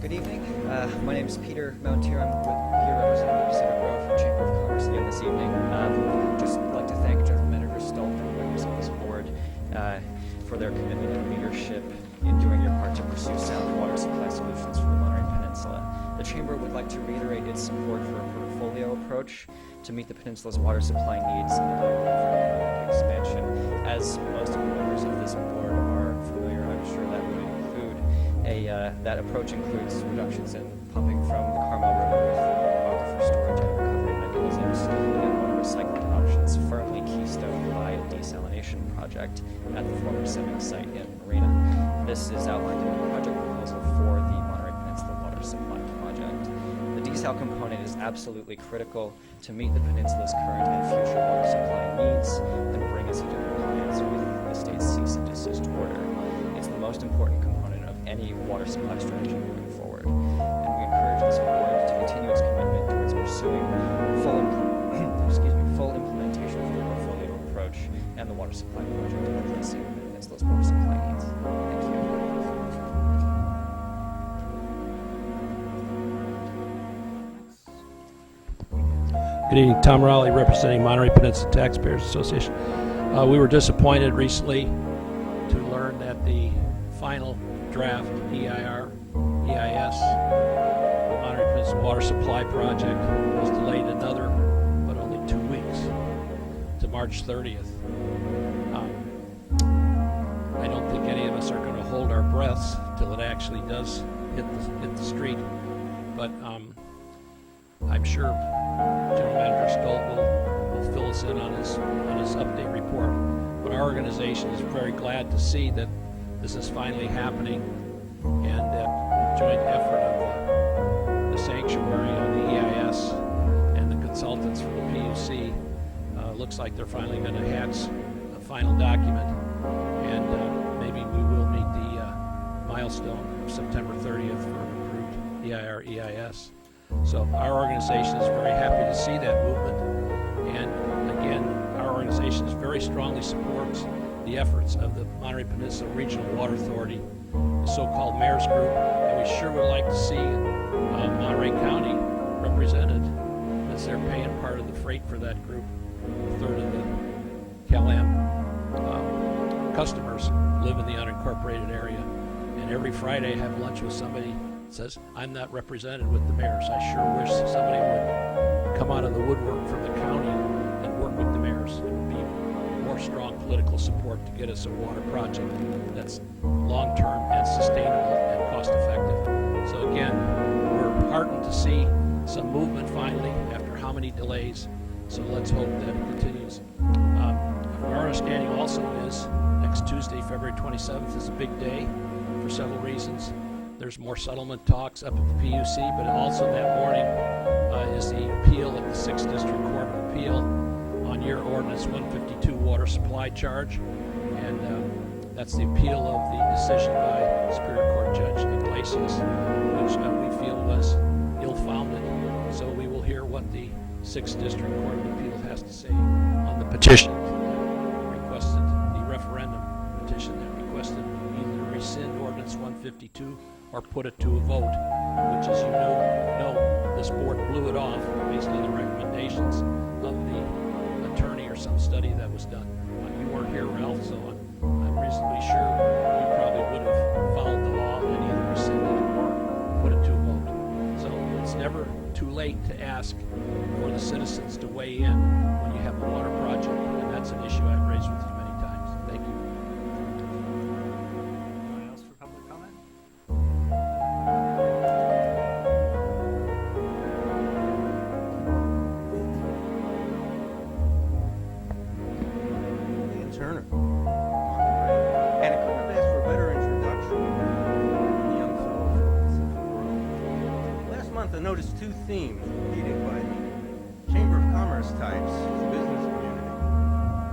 Good evening. My name is Peter Mountier. I'm here representing the Pacific Grove Chamber of Commerce again this evening. Just like to thank General Manager Stolp and members of this board for their commitment and leadership in doing your part to pursue sound water supply solutions for the Monterey Peninsula. The Chamber would like to reiterate its support for a portfolio approach to meet the peninsula's water supply needs and allow room for economic expansion. As most of the members of this board are familiar, I'm sure that would include that approach includes reductions in pumping from the Carmel River with aquifer storage and recovery mechanisms and water recycling options, firmly keystone by a desalination project at the former CEMEX site in Marina. This is outlined in the project proposal for the Monterey Peninsula Water Supply Project. The desal component is absolutely critical to meet the peninsula's current and future water supply needs and bring us into compliance with the state's cease and desist order. It's the most important component of any water supply strategy moving forward, and we encourage this board to continue its commitment towards pursuing full implementation of the portfolio approach and the water supply project in addressing the peninsula's water supply needs. Thank you. Good evening, Tom Rowley representing Monterey Peninsula Taxpayers Association. We were disappointed recently to learn that the final draft EIS, the Monterey Peninsula Water Supply Project, was delayed another, but only 2 weeks, to March 30th. I don't think any of us are going to hold our breaths till it actually does hit the street, but I'm sure General Manager Stolt will fill us in on his update report. But our organization is very glad to see that this is finally happening, and that joint effort of the sanctuary on the EIS and the consultants from the PUC looks like they're finally going to hatch a final document, and maybe we will meet the milestone of September 30th for an approved EIS. So our organization is very happy to see that movement, and again, our organization very strongly supports the efforts of the Monterey Peninsula Regional Water Authority, the so-called mayor's group, and we sure would like to see Monterey County represented, as they're paying part of the freight for that group. A third of the CalAm customers live in the unincorporated area, and every Friday I have lunch with somebody that says, I'm not represented with the mayors. I sure wish somebody would come out of the woodwork from the county and work with the mayors. It would be more strong political support to get us a water project that's long-term and sustainable and cost-effective. So again, we're heartened to see some movement finally after how many delays. So let's hope that it continues. Our understanding also is next Tuesday, February 27th, is a big day for several reasons. There's more settlement talks up at the PUC, but also that morning is the appeal at the 6th District Court of Appeal on your Ordinance 152 water supply charge. And that's the appeal of the decision by Superior Court Judge Iglesias, which we feel was ill-founded. So we will hear what the 6th District Court of Appeal has to say on the petition that requested, the referendum petition that requested either to rescind Ordinance 152 or put it to a vote, which, as you know, this board blew it off based on the recommendations of the attorney or some study that was done. You weren't here, Ralph, so I'm reasonably sure you probably would have followed the law and either rescinded it or put it to a vote. So it's never too late to ask for the citizens to weigh in when you have a water project, and that's an issue I've raised with you many times. Thank you. Anyone else for public comment? Ian Turner, Monterey. And I couldn't have asked for a better introduction than the young fellow from Pacific Grove. Last month I noticed two themes repeated by the Chamber of Commerce types in the business community.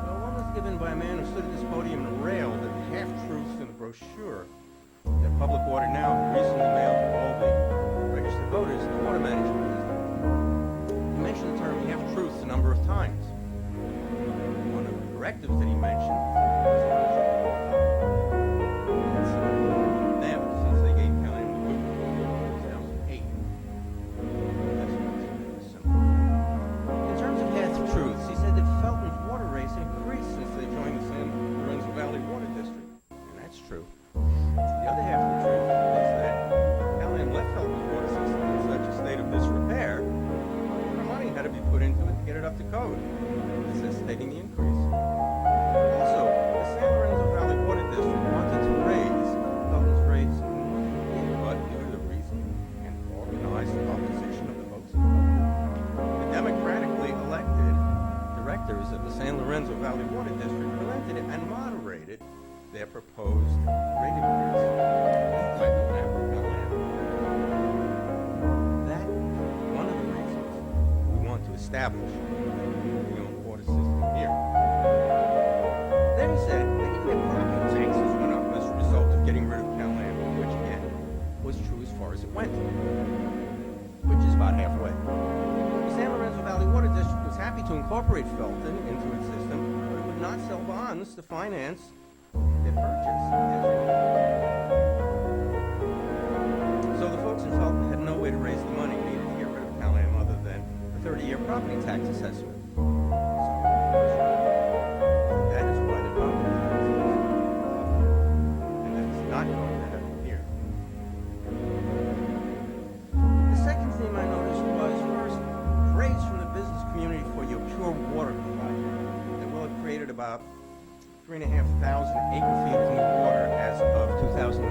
Well, one was given by a man who stood at this podium and railed at the half-truths in the brochure that Public Water Now had recently mailed to all the registered voters in the water management business. He mentioned the term half-truths a number of times. One of the directives that he mentioned was them, since they gave County the The other half of the truth is that Callahan left Felton's water system in such a state of disrepair, the money had to be put into it to get it up to code, necessitating the increase. Also, the San Lorenzo Valley Water District wanted to raise Felton's rates more than it did, but due to the reason and organized opposition of the folks in Felton, the democratically elected directors of the San Lorenzo Valley Water District relented and moderated their proposed rate increase. That is one of the reasons we want to establish the own water system here. Then he said that even their property taxes went up as a result of getting rid of Callahan, which again was true as far as it went, which is about halfway. The San Lorenzo Valley Water District was happy to incorporate Felton into its system, but it would not sell bonds to finance their purchase. So the folks in Felton had no way to raise the money needed to get rid of Callahan other than a 30-year property tax assessment. That is why the property tax is and that's not going to happen here. The second theme I noticed was, first, praise from the business community for your pure water project that will have created about 3,500 acre-feet of new water as of 2019.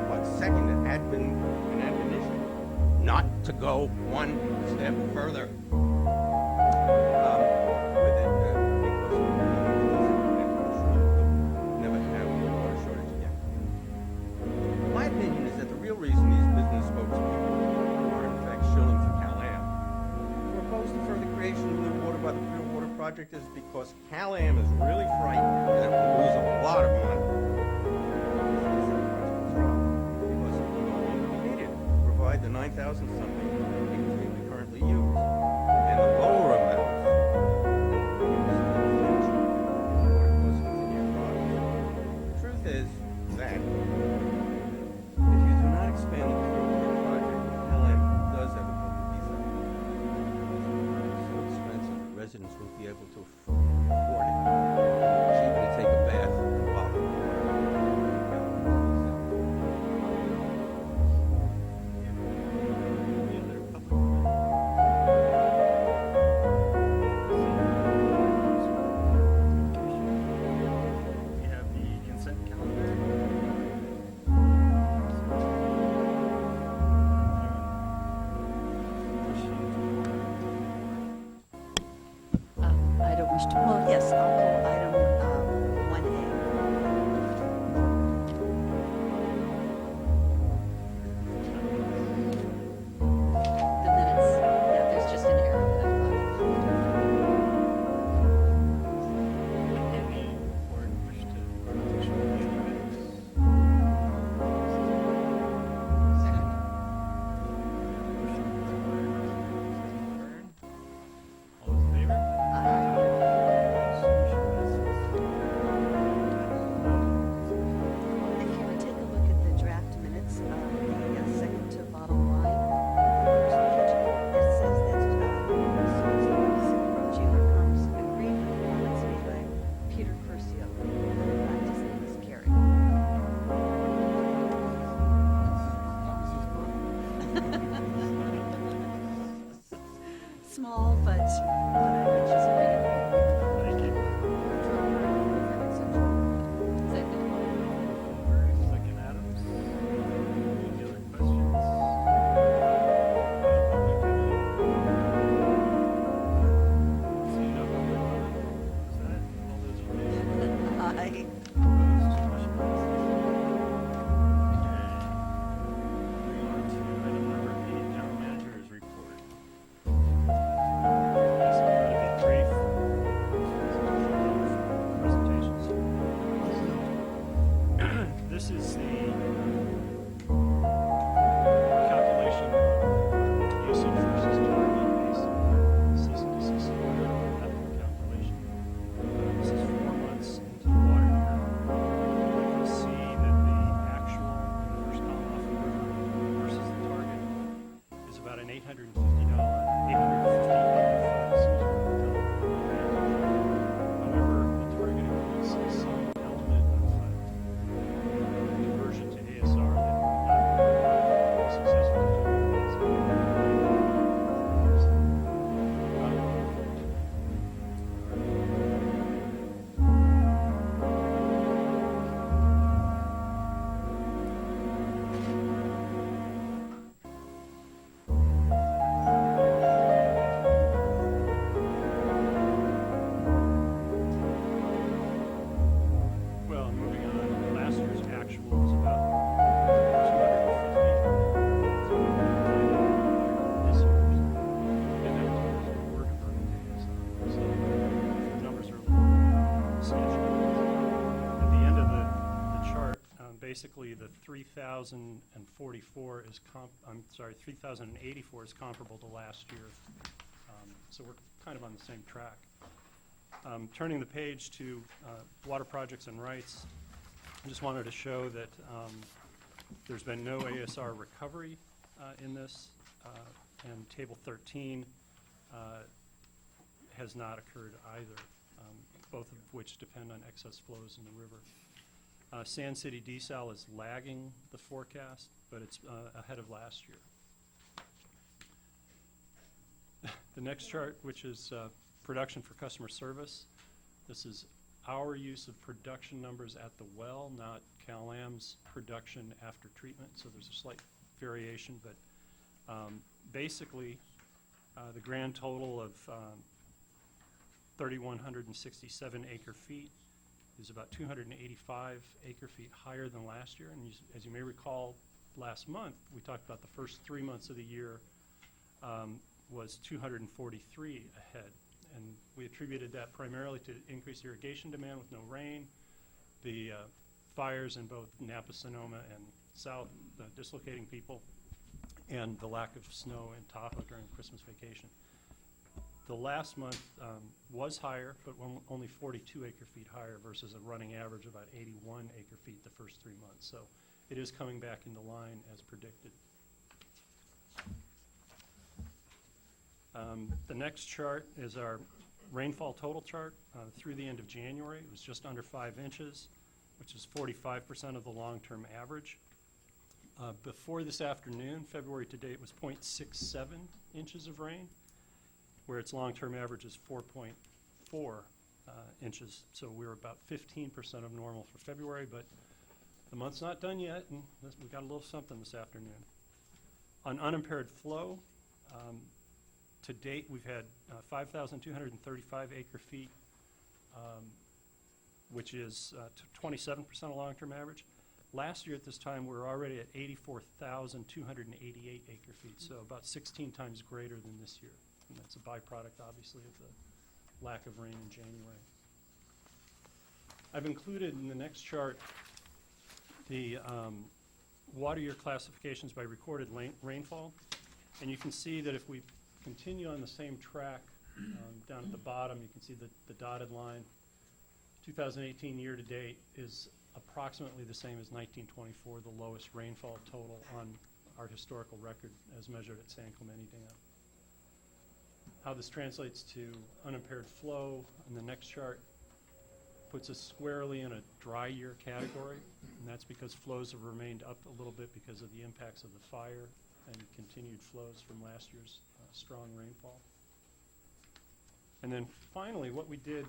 But second, it had been an admonition not to go one step further with it, because we never have a water shortage again. My opinion is that the real reason these business spokespeople are in fact shilling for Callahan were opposed to further creation of new water by the Pure Water Project is because Callahan is really frightened that it will lose a lot of money. Because it will no longer be needed to provide the 9,000 something acre-feet we currently use, and the lower amounts that we use in the future in order to continue products. The truth is that if you do not expand the Pure Water Project, Callahan does have a public design. It's so expensive that residents won't be able to afford it. Cheaper to take a bath in bottled water. Any other public comment? We have the consent calendar. I don't wish to, well, yes, I'll pull item 1A. The minutes, yeah, there's just an error that I've Any board wish to show the minutes? Second. Motion to adjourn. All those in favor? If you would take a look at the draft minutes, the second to bottom line, first page, it says that Chamber of Commerce agreed with the comments made by Peter Curcio. His name is Carrie. Small, but she's a big. Thank you. Second. Second Adams. Any other questions? Public comment? Seeing no public comment, is that all those in favor? Aye. Opposed? Motion passes. Okay. Moving on to item number 8, General Manager's Report. Yes, I'll try to be brief. Presentations. This is the calculation of usage versus target based on cease and desist order method calculation. This is 4 months into the water year. You can see that the actual in the first column off the river versus the target is about an $850 However, the target includes some element of basically the 3,044 is 3,084 is comparable to last year. So we're kind of on the same track. Turning the page to water projects and rights, I just wanted to show that there's been no ASR recovery in this, and Table 13 has not occurred either, both of which depend on excess flows in the river. Sand City desal is lagging the forecast, but it's ahead of last year. The next chart, which is production for customer service, this is our use of production numbers at the well, not Cal-Am's production after treatment, so there's a slight variation, but basically the grand total of 3,167 acre-feet is about 285 acre-feet higher than last year. And as you may recall, last month we talked about the first 3 months of the year was 243 ahead. And we attributed that primarily to increased irrigation demand with no rain, the fires in both Napa, Sonoma, and South dislocating people, and the lack of snow in Tahoe during Christmas vacation. The last month was higher, but only 42 acre-feet higher versus a running average of about 81 acre-feet the first 3 months. So it is coming back into line as predicted. The next chart is our rainfall total chart through the end of January. It was just under 5 inches, which is 45% of the long-term average. Before this afternoon, February to date was 0.67 inches of rain, where its long-term average is 4.4 inches. So we're about 15% of normal for February, but the month's not done yet, and we got a little something this afternoon. On unimpaired flow, to date, we've had 5,235 acre-feet, which is 27% of long-term average. Last year at this time, we were already at 84,288 acre-feet, so about 16 times greater than this year. And that's a byproduct, obviously, of the lack of rain in January. I've included in the next chart the water year classifications by recorded rainfall. And you can see that if we continue on the same track down at the bottom, you can see the dotted line. 2018 year to date is approximately the same as 1924, the lowest rainfall total on our historical record as measured at San Clemente Dam. How this translates to unimpaired flow in the next chart puts us squarely in a dry year category, and that's because flows have remained up a little bit because of the impacts of the fire and continued flows from last year's strong rainfall. And then finally, what we did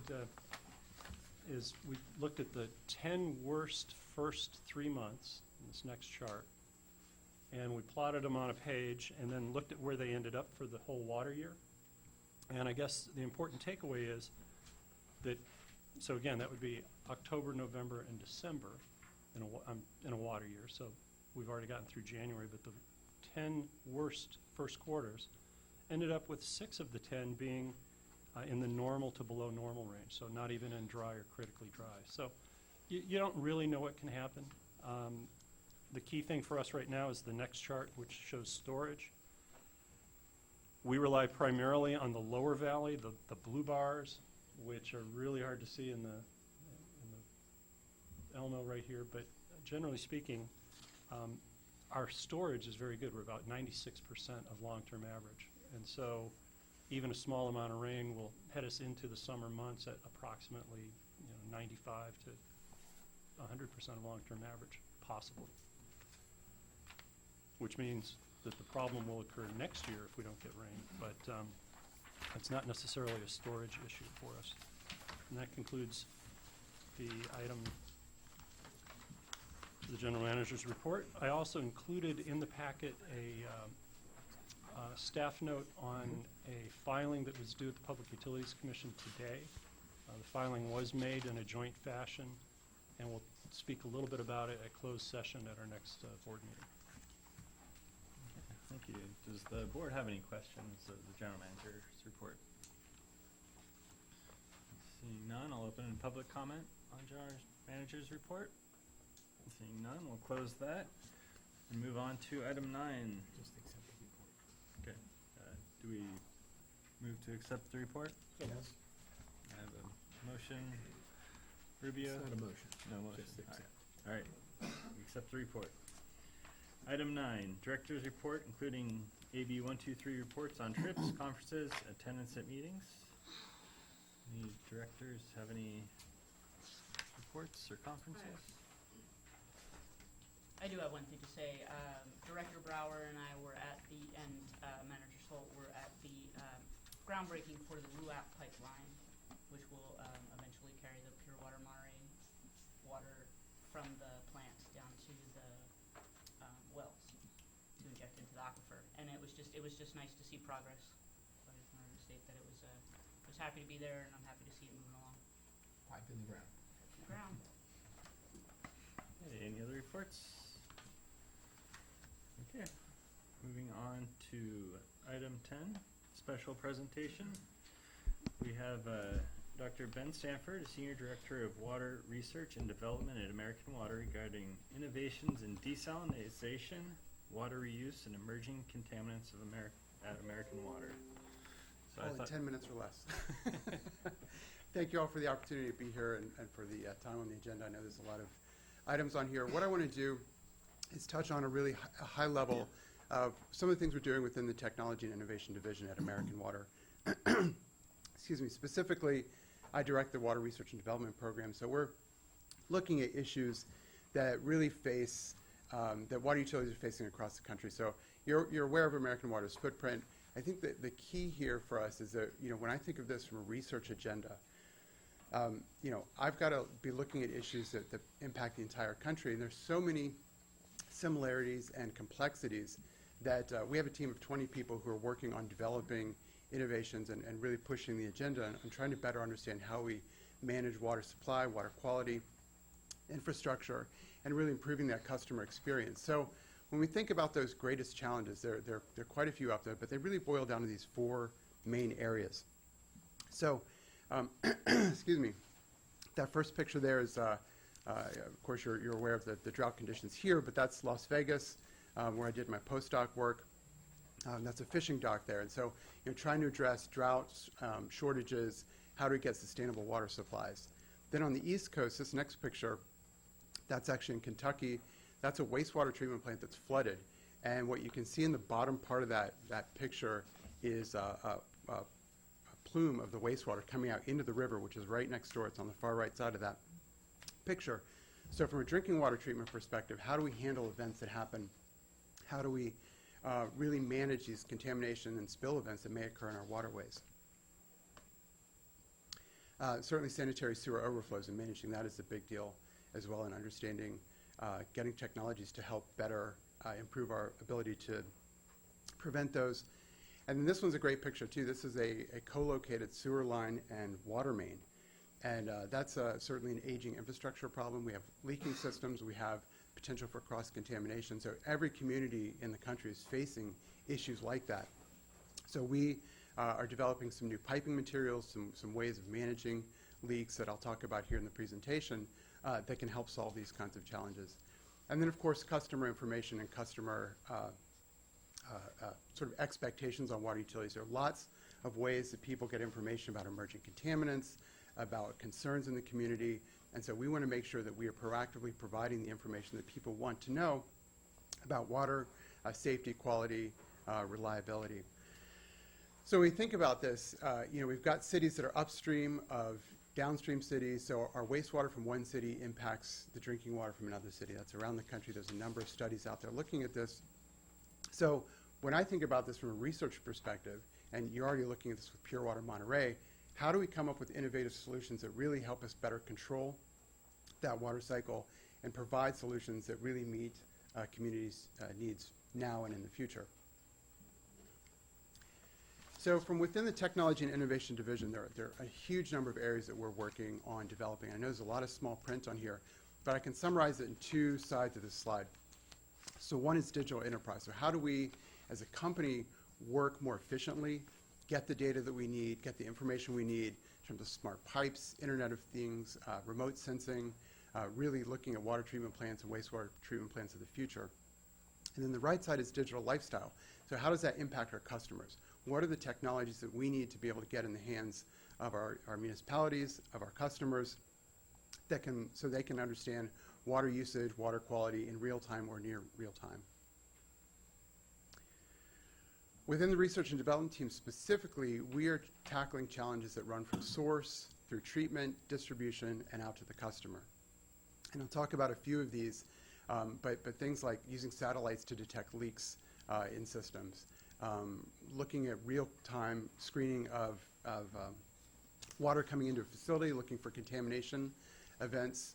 is we looked at the 10 worst first 3 months in this next chart, and we plotted them on a page and then looked at where they ended up for the whole water year. And I guess the important takeaway is that, so again, that would be October, November, and December in a water year. So we've already gotten through January, but the 10 worst first quarters ended up with 6 of the 10 being in the normal to below normal range, so not even in dry or critically dry. So you don't really know what can happen. The key thing for us right now is the next chart, which shows storage. We rely primarily on the lower valley, the blue bars, which are really hard to see in the Elmo right here, but generally speaking, our storage is very good. We're about 96% of long-term average. And so even a small amount of rain will head us into the summer months at approximately 95 to 100% of long-term average, possibly. Which means that the problem will occur next year if we don't get rain, but it's not necessarily a storage issue for us. And that concludes the item to the General Manager's report. I also included in the packet a staff note on a filing that was due at the Public Utilities Commission today. The filing was made in a joint fashion, and we'll speak a little bit about it at closed session at our next board meeting. Thank you. Does the board have any questions of the General Manager's report? Seeing none, I'll open in public comment on General Manager's report. Seeing none, we'll close that and move on to item 9. Just accept the report. Okay. Do we move to accept the report? Yes. I have a motion. Rubio? It's not a motion. No motion. Just accept. All right. We accept the report. Item 9, Director's Report, including AB 123 reports on trips, conferences, attendance at meetings. Any directors have any reports or conferences? I do have one thing to say. Director Brower and I were at the, and Manager Stolt were at the groundbreaking for the RUAP pipeline, which will eventually carry the pure water Monterey water from the plant down to the wells to inject into the aquifer. And it was just nice to see progress. So I just wanted to state that I was happy to be there, and I'm happy to see it moving along. Pipe in the ground. Ground. Okay, any other reports? Okay, moving on to item 10, special presentation. We have Dr. Ben Stanford, Senior Director of Water Research and Development at American Water, regarding innovations in desalination, water reuse, and emerging contaminants of at American Water. So All in 10 minutes or less. Thank you all for the opportunity to be here and for the time on the agenda. I know there's a lot of items on here. What I want to do is touch on a really high level of some of the things we're doing within the Technology and Innovation Division at American Water. Excuse me. Specifically, I direct the Water Research and Development Program. So we're looking at issues that really face, that water utilities are facing across the country. So you're aware of American Water's footprint. I think that the key here for us is that, when I think of this from a research agenda, I've got to be looking at issues that impact the entire country. And there's so many similarities and complexities that we have a team of 20 people who are working on developing innovations and really pushing the agenda and trying to better understand how we manage water supply, water quality, infrastructure, and really improving that customer experience. So when we think about those greatest challenges, there are quite a few out there, but they really boil down to these 4 main areas. So, excuse me, that first picture there is, of course, you're aware of the drought conditions here, but that's Las Vegas, where I did my postdoc work. That's a fishing dock there. And so, trying to address droughts, shortages, how do we get sustainable water supplies. Then on the East Coast, this next picture, that's actually in Kentucky. That's a wastewater treatment plant that's flooded. And what you can see in the bottom part of that picture is a plume of the wastewater coming out into the river, which is right next door. It's on the far right side of that picture. So from a drinking water treatment perspective, how do we handle events that happen? How do we really manage these contamination and spill events that may occur in our waterways? Certainly sanitary sewer overflows and managing that is a big deal as well, in understanding getting technologies to help better improve our ability to prevent those. And then this one's a great picture too. This is a co-located sewer line and water main. And that's certainly an aging infrastructure problem. We have leaking systems. We have potential for cross-contamination. So every community in the country is facing issues like that. So we are developing some new piping materials, some ways of managing leaks that I'll talk about here in the presentation that can help solve these kinds of challenges. And then, of course, customer information and customer sort of expectations on water utilities. There are lots of ways that people get information about emerging contaminants, about concerns in the community, and so we want to make sure that we are proactively providing the information that people want to know about water safety, quality, reliability. So when we think about this, we've got cities that are upstream of downstream cities, so our wastewater from one city impacts the drinking water from another city. That's around the country. There's a number of studies out there looking at this. So when I think about this from a research perspective, and you're already looking at this with Pure Water Monterey, how do we come up with innovative solutions that really help us better control that water cycle and provide solutions that really meet communities' needs now and in the future? So from within the Technology and Innovation Division, there are a huge number of areas that we're working on developing. I know there's a lot of small print on here, but I can summarize it in 2 sides of this slide. So one is digital enterprise. So how do we, as a company, work more efficiently, get the data that we need, get the information we need in terms of smart pipes, Internet of Things, remote sensing, really looking at water treatment plants and wastewater treatment plants of the future. And then the right side is digital lifestyle. So how does that impact our customers? What are the technologies that we need to be able to get in the hands of our municipalities, of our customers, so they can understand water usage, water quality in real time or near real time? Within the research and development team specifically, we are tackling challenges that run from source through treatment, distribution, and out to the customer. And I'll talk about a few of these, but things like using satellites to detect leaks in systems, looking at real-time screening of water coming into a facility, looking for contamination events,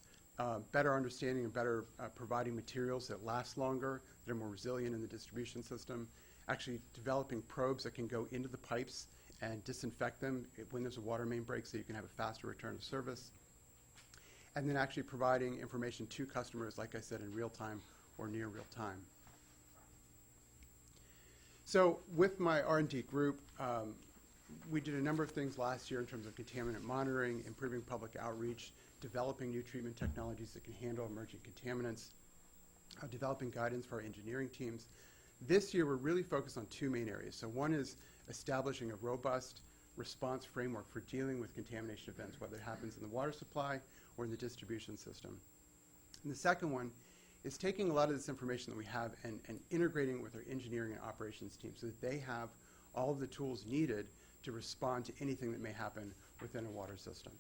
better understanding and better providing materials that last longer, that are more resilient in the distribution system, actually developing probes that can go into the pipes and disinfect them when there's a water main break so you can have a faster return of service, and then actually providing information to customers, like I said, in real time or near real time. So with my R&D group, we did a number of things last year in terms of contaminant monitoring, improving public outreach, developing new treatment technologies that can handle emerging contaminants, developing guidance for our engineering teams. This year, we're really focused on two main areas. So one is establishing a robust response framework for dealing with contamination events, whether it happens in the water supply or in the distribution system. And the second one is taking a lot of this information that we have and integrating it with our engineering and operations team so that they have all of the tools needed to respond to anything that may happen within a water system.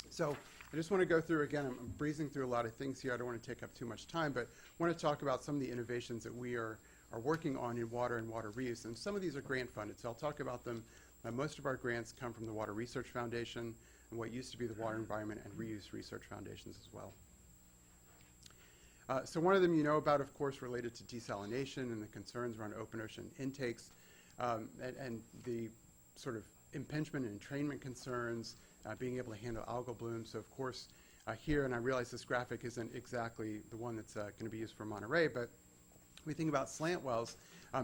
So I just want to go through, again, I'm breezing through a lot of things here. I don't want to take up too much time, but I want to talk about some of the innovations that we are working on in water and water reuse. And some of these are grant funded, so I'll talk about them. Most of our grants come from the Water Research Foundation and what used to be the Water Environment and Reuse Research Foundations as well. So one of them you know about, of course, related to desalination and the concerns around open ocean intakes and the sort of impingement and entrainment concerns, being able to handle algal blooms. So of course here, and I realize this graphic isn't exactly the one that's going to be used for Monterey, but we think about slant wells,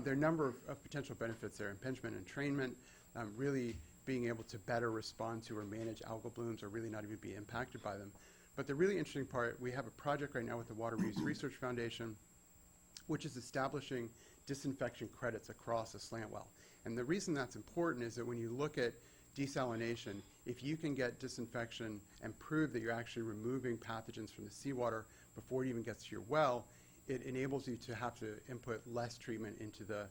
there are a number of potential benefits there. Impingement and entrainment, really being able to better respond to or manage algal blooms or really not even be impacted by them. But the really interesting part, we have a project right now with the Water Reuse Research Foundation, which is establishing disinfection credits across a slant well. And the reason that's important is that when you look at desalination, if you can get disinfection and prove that you're actually removing pathogens from the seawater before it even gets to your well, it enables you to have to input less treatment into the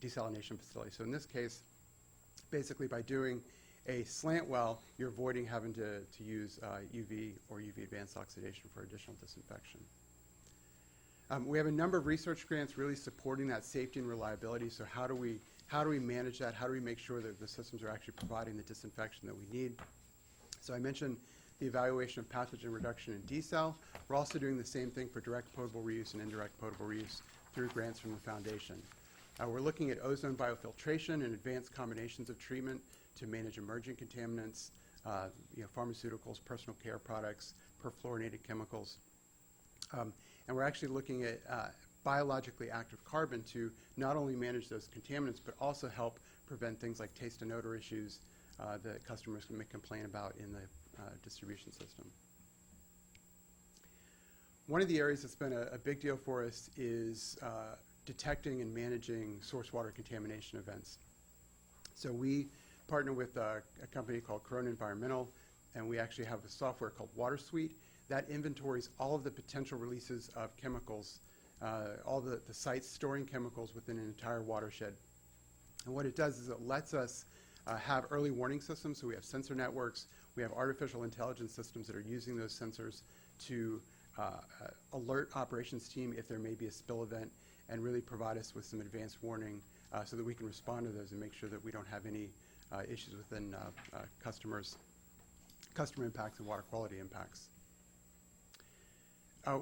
desalination facility. So in this case, basically by doing a slant well, you're avoiding having to use UV or UV advanced oxidation for additional disinfection. We have a number of research grants really supporting that safety and reliability. So how do we manage that? How do we make sure that the systems are actually providing the disinfection that we need? So I mentioned the evaluation of pathogen reduction in desal. We're also doing the same thing for direct potable reuse and indirect potable reuse through grants from the foundation. We're looking at ozone biofiltration and advanced combinations of treatment to manage emerging contaminants, pharmaceuticals, personal care products, perfluorinated chemicals. And we're actually looking at biologically active carbon to not only manage those contaminants, but also help prevent things like taste and odor issues that customers may complain about in the distribution system. One of the areas that's been a big deal for us is detecting and managing source water contamination events. So we partner with a company called Corona Environmental, and we actually have a software called WaterSuite that inventories all of the potential releases of chemicals, all the sites storing chemicals within an entire watershed. And what it does is it lets us have early warning systems. So we have sensor networks, we have artificial intelligence systems that are using those sensors to alert operations team if there may be a spill event and really provide us with some advanced warning so that we can respond to those and make sure that we don't have any issues within customer impacts and water quality impacts.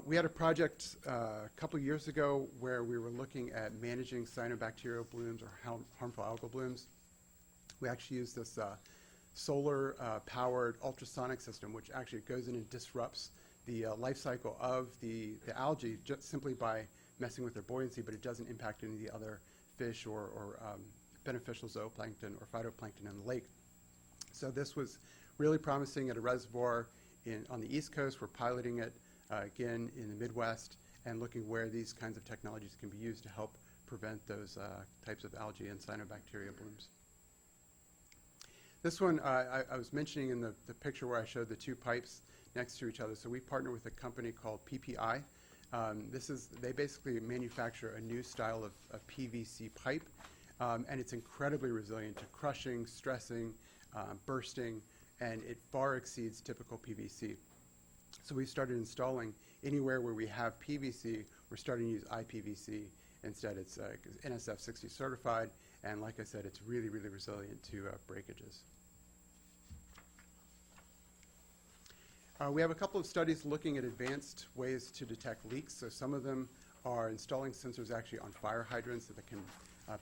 We had a project a couple years ago where we were looking at managing cyanobacterial blooms or harmful algal blooms. We actually used this solar-powered ultrasonic system, which actually goes in and disrupts the life cycle of the algae just simply by messing with their buoyancy, but it doesn't impact any of the other fish or beneficial zooplankton or phytoplankton in the lake. So this was really promising at a reservoir on the East Coast. We're piloting it again in the Midwest and looking where these kinds of technologies can be used to help prevent those types of algae and cyanobacteria blooms. This one I was mentioning in the picture where I showed the two pipes next to each other. So we partner with a company called PPI. They basically manufacture a new style of PVC pipe, and it's incredibly resilient to crushing, stressing, bursting, and it far exceeds typical PVC. So we started installing anywhere where we have PVC, we're starting to use IPVC instead. It's NSF 60 certified, and like I said, it's really, really resilient to breakages. We have a couple of studies looking at advanced ways to detect leaks. So some of them are installing sensors actually on fire hydrants so that can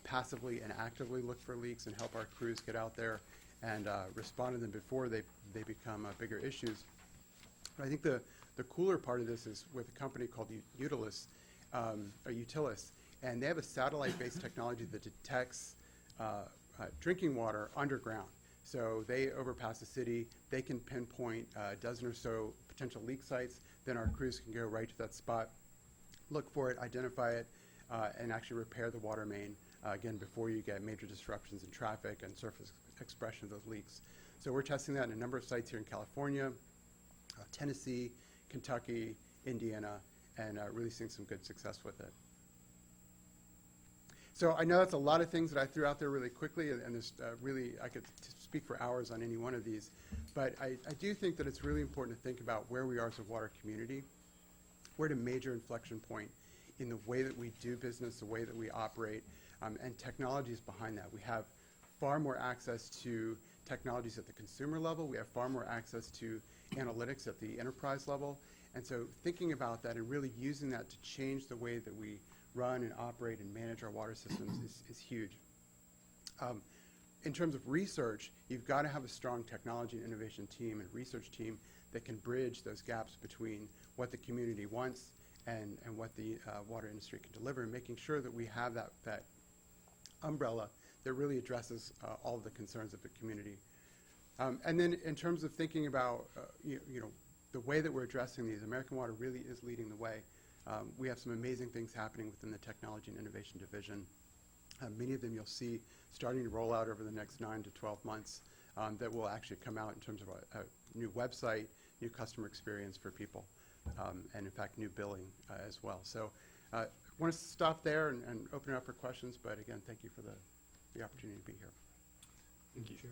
passively and actively look for leaks and help our crews get out there and respond to them before they become bigger issues. But I think the cooler part of this is with a company called Utilis, and they have a satellite-based technology that detects drinking water underground. So they overpass the city, they can pinpoint a dozen or so potential leak sites, then our crews can go right to that spot, look for it, identify it, and actually repair the water main, again, before you get major disruptions in traffic and surface expression of those leaks. So we're testing that in a number of sites here in California, Tennessee, Kentucky, Indiana, and really seeing some good success with it. So I know that's a lot of things that I threw out there really quickly, and there's really, I could speak for hours on any one of these, but I do think that it's really important to think about where we are as a water community. We're at a major inflection point in the way that we do business, the way that we operate, and technologies behind that. We have far more access to technologies at the consumer level. We have far more access to analytics at the enterprise level. And so thinking about that and really using that to change the way that we run and operate and manage our water systems is huge. In terms of research, you've got to have a strong technology and innovation team and research team that can bridge those gaps between what the community wants and what the water industry can deliver, and making sure that we have that umbrella that really addresses all of the concerns of the community. And then in terms of thinking about the way that we're addressing these, American Water really is leading the way. We have some amazing things happening within the Technology and Innovation Division. Many of them you'll see starting to roll out over the next 9 to 12 months that will actually come out in terms of a new website, new customer experience for people, and in fact, new billing as well. So I want to stop there and open it up for questions, but again, thank you for the opportunity to be here. Thank you, Chair.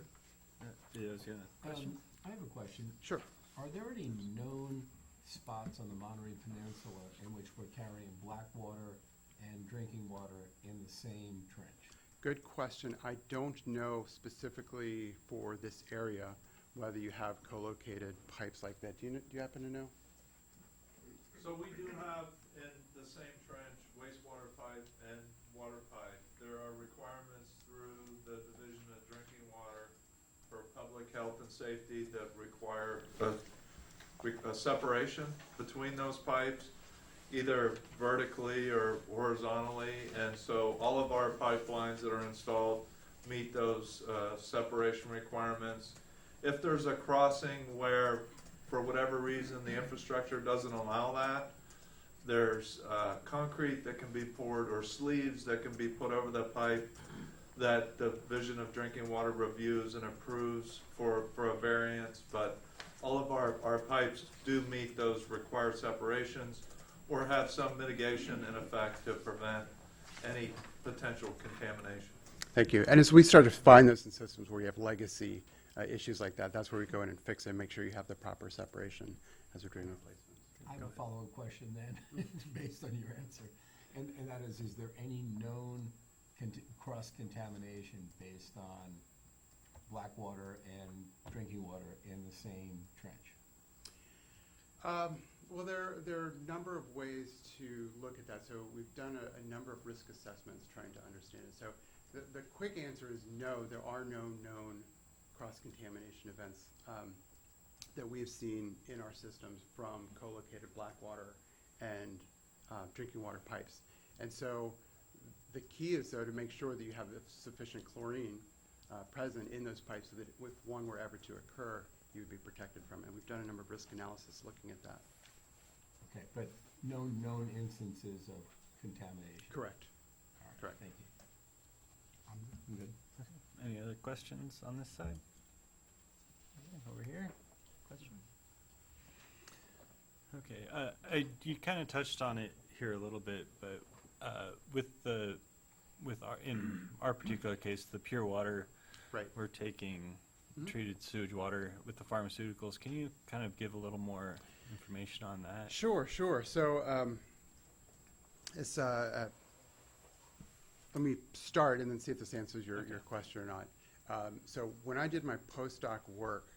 I have a question. Sure. Are there any known spots on the Monterey Peninsula in which we're carrying black water and drinking water in the same trench? Good question. I don't know specifically for this area whether you have co-located pipes like that. Do you happen to know? So we do have in the same trench wastewater pipe and water pipe. There are requirements through the Division of Drinking Water for public health and safety that require a separation between those pipes, either vertically or horizontally, and so all of our pipelines that are installed meet those separation requirements. If there's a crossing where, for whatever reason, the infrastructure doesn't allow that, there's concrete that can be poured or sleeves that can be put over the pipe that the Division of Drinking Water reviews and approves for a variance, but all of our pipes do meet those required separations or have some mitigation in effect to prevent any potential contamination. Thank you. And as we start to find those in systems where you have legacy issues like that, that's where we go in and fix it and make sure you have the proper separation as we're doing replacements. I have a follow-up question then, based on your answer. And that is there any known cross-contamination based on black water and drinking water in the same trench? Well, there are a number of ways to look at that. So we've done a number of risk assessments trying to understand it. So the quick answer is no, there are no known cross-contamination events that we have seen in our systems from co-located black water and drinking water pipes. And so the key is, though, to make sure that you have sufficient chlorine present in those pipes so that if one were ever to occur, you would be protected from. And we've done a number of risk analysis looking at that. Okay, but no known instances of contamination? Correct. All right, Correct. thank you. I'm good. Any other questions on this side? Over here? Question? Okay, you kind of touched on it here a little bit, but in our particular case, the pure water, Right. we're taking Mhm. treated sewage water with the pharmaceuticals. Can you kind of give a little more information on that? Sure, sure. So it's let me start and then see if this answers your question or not. So when I did my postdoc work,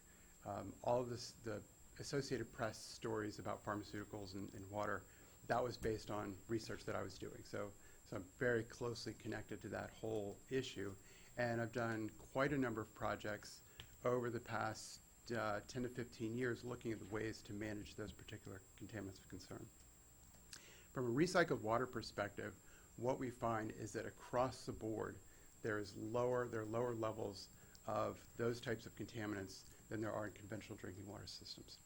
all of this, the Associated Press stories about pharmaceuticals and water, that was based on research that I was doing. So I'm very closely connected to that whole issue. And I've done quite a number of projects over the past 10 to 15 years looking at the ways to manage those particular contaminants of concern. From a recycled water perspective, what we find is that across the board, there are lower levels of those types of contaminants than there are in conventional drinking water systems.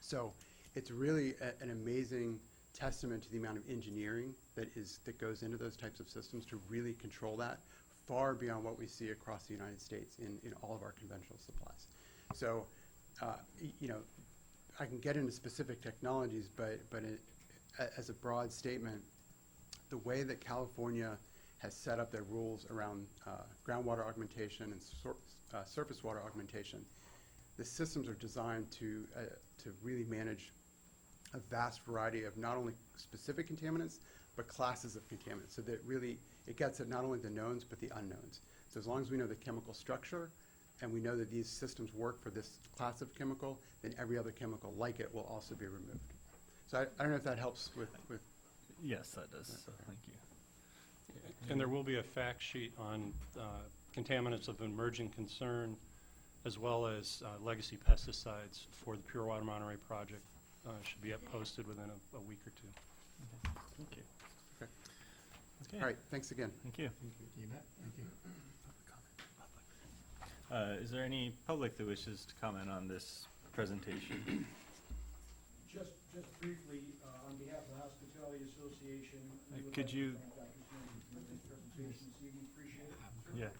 So it's really an amazing testament to the amount of engineering that goes into those types of systems to really control that far beyond what we see across the United States in all of our conventional supplies. So, I can get into specific technologies, but as a broad statement, the way that California has set up their rules around groundwater augmentation and surface water augmentation, the systems are designed to really manage a vast variety of not only specific contaminants, but classes of contaminants. So that really, it gets at not only the knowns, but the unknowns. So as long as we know the chemical structure, and we know that these systems work for this class of chemical, then every other chemical like it will also be removed. So I don't know if that helps with Yes, that does. So thank you. And there will be a fact sheet on contaminants of emerging concern, as well as legacy pesticides for the Pure Water Monterey project. Should be posted within a week or two. Thank you. Okay. Okay. All right, thanks again. Thank you. You bet, thank you. Is there any public that wishes to comment on this presentation? Just briefly, on behalf of the Hospitality Association, we would Could like to you- thank Dr. Sanders for this presentation this evening. Appreciate it. Yeah.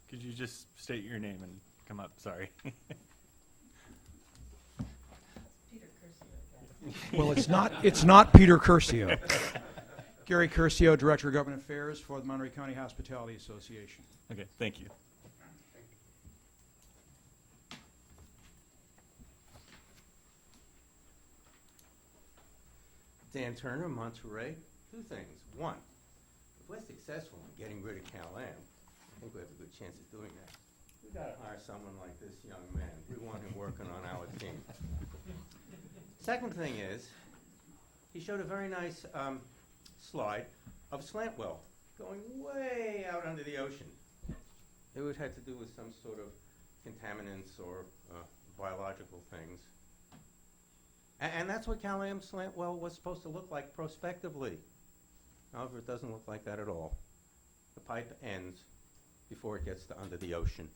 Could you just state your name and come up? Sorry. Well, it's not Peter Curcio. Gary Curcio, Director of Government Affairs for the Monterey County Hospitality Association. Okay, thank you. Dan Turner, Monterey. Two things. One, if we're successful in getting rid of Cal-Am, I think we have a good chance of doing that. We got to hire someone like this young man. We want him working on our team. Second thing is, he showed a very nice slide of a slant well going way out under the ocean. It would have to do with some sort of contaminants or biological things. And that's what Cal-Am slant well was supposed to look like prospectively. However, it doesn't look like that at all. The pipe ends before it gets to under the ocean.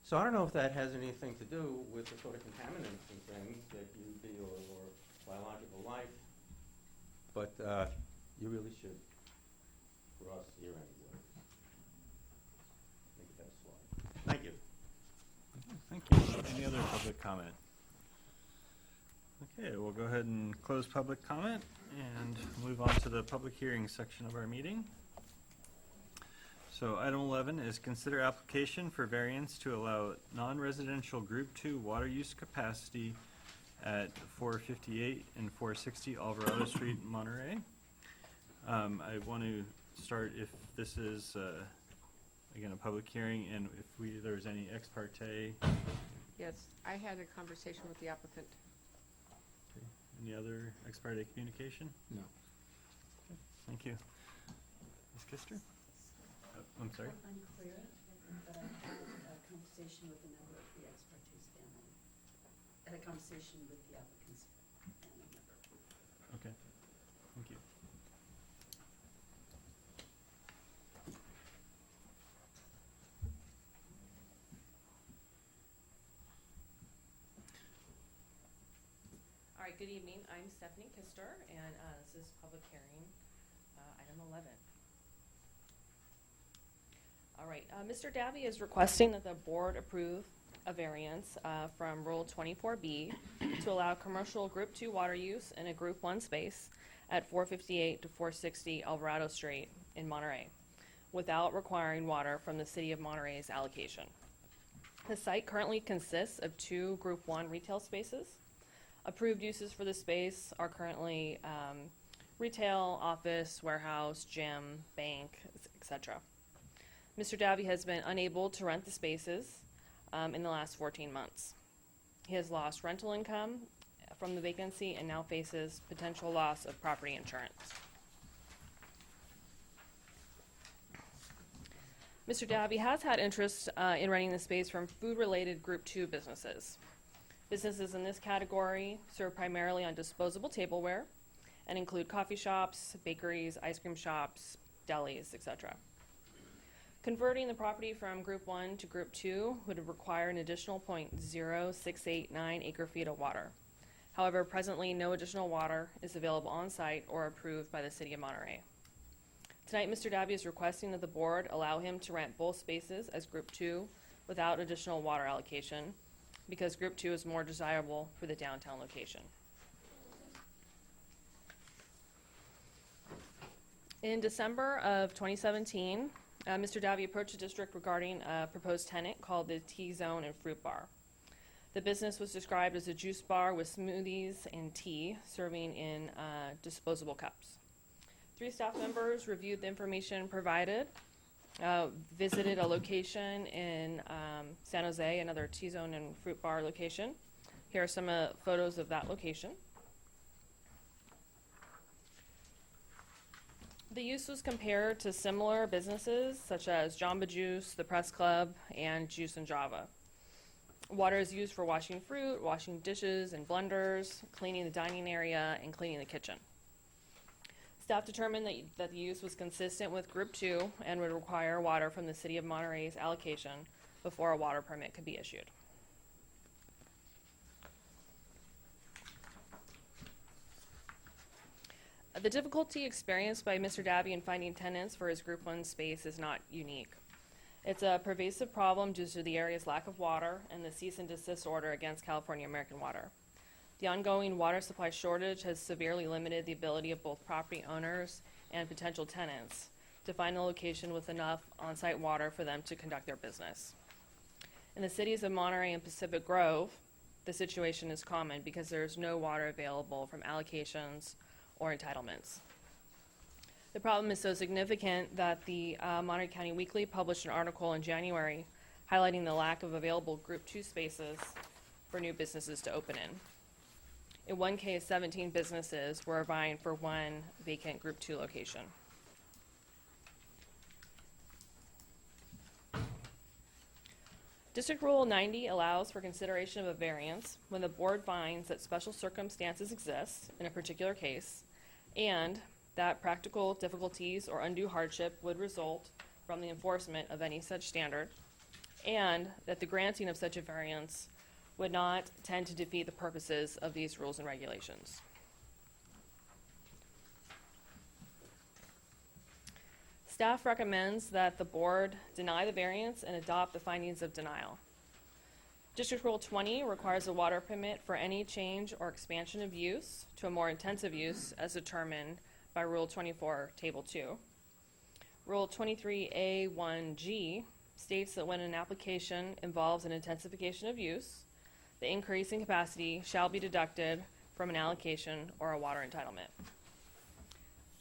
So I don't know if that has anything to do with the sort of contaminants and things that you deal or biological life, but you really should, for us here anyway, make that slide. Thank you. Thank you. Any other public comment? Okay, we'll go ahead and close public comment and move on to the public hearing section of our meeting. So item 11 is consider application for variance to allow non-residential Group 2 water use capacity at 458 and 460 Alvarado Street, Monterey. I want to start if this is, again, a public hearing, and if there's any ex parte. Yes, I had a conversation with the applicant. Any other ex parte communication? No. Okay, thank you. Ms. Kister? I'm sorry? Unclear, but I had a conversation with a member of the ex parte's family. I had a conversation with the applicant's family member. Okay, thank you. All right, good evening. I'm Stephanie Kister, and this is public hearing, item 11. All right, Mr. Dabby is requesting that the board approve a variance from Rule 24B to allow commercial Group 2 water use in a Group 1 space at 458 to 460 Alvarado Street in Monterey, without requiring water from the City of Monterey's allocation. The site currently consists of 2 Group 1 retail spaces. Approved uses for the space are currently retail, office, warehouse, gym, bank, etc. Mr. Dabby has been unable to rent the spaces in the last 14 months. He has lost rental income from the vacancy and now faces potential loss of property insurance. Mr. Dabby has had interest in renting the space from food-related Group 2 businesses. Businesses in this category serve primarily on disposable tableware and include coffee shops, bakeries, ice cream shops, delis, etc. Converting the property from Group 1 to Group 2 would require an additional 0.0689 acre-feet of water. However, presently no additional water is available on site or approved by the City of Monterey. Tonight, Mr. Dabby is requesting that the board allow him to rent both spaces as Group 2 without additional water allocation, because Group 2 is more desirable for the downtown location. In December of 2017, Mr. Dabby approached the district regarding a proposed tenant called the T-Zone and Fruit Bar. The business was described as a juice bar with smoothies and tea, serving in disposable cups. 3 staff members reviewed the information provided, visited a location in San Jose, another T-Zone and Fruit Bar location. Here are some photos of that location. The use was compared to similar businesses such as Jamba Juice, the Press Club, and Juice and Java. Water is used for washing fruit, washing dishes and blenders, cleaning the dining area, and cleaning the kitchen. Staff determined that the use was consistent with Group 2 and would require water from the City of Monterey's allocation before a water permit could be issued. The difficulty experienced by Mr. Dabby in finding tenants for his Group 1 space is not unique. It's a pervasive problem due to the area's lack of water and the cease and desist order against California American Water. The ongoing water supply shortage has severely limited the ability of both property owners and potential tenants to find a location with enough on-site water for them to conduct their business. In the cities of Monterey and Pacific Grove, the situation is common because there is no water available from allocations or entitlements. The problem is so significant that the Monterey County Weekly published an article in January highlighting the lack of available Group 2 spaces for new businesses to open in. In one case, 17 businesses were vying for one vacant Group 2 location. District Rule 90 allows for consideration of a variance when the board finds that special circumstances exist in a particular case and that practical difficulties or undue hardship would result from the enforcement of any such standard, and that the granting of such a variance would not tend to defeat the purposes of these rules and regulations. Staff recommends that the board deny the variance and adopt the findings of denial. District Rule 20 requires a water permit for any change or expansion of use to a more intensive use as determined by Rule 24, Table 2. Rule 23A1G states that when an application involves an intensification of use, the increase in capacity shall be deducted from an allocation or a water entitlement.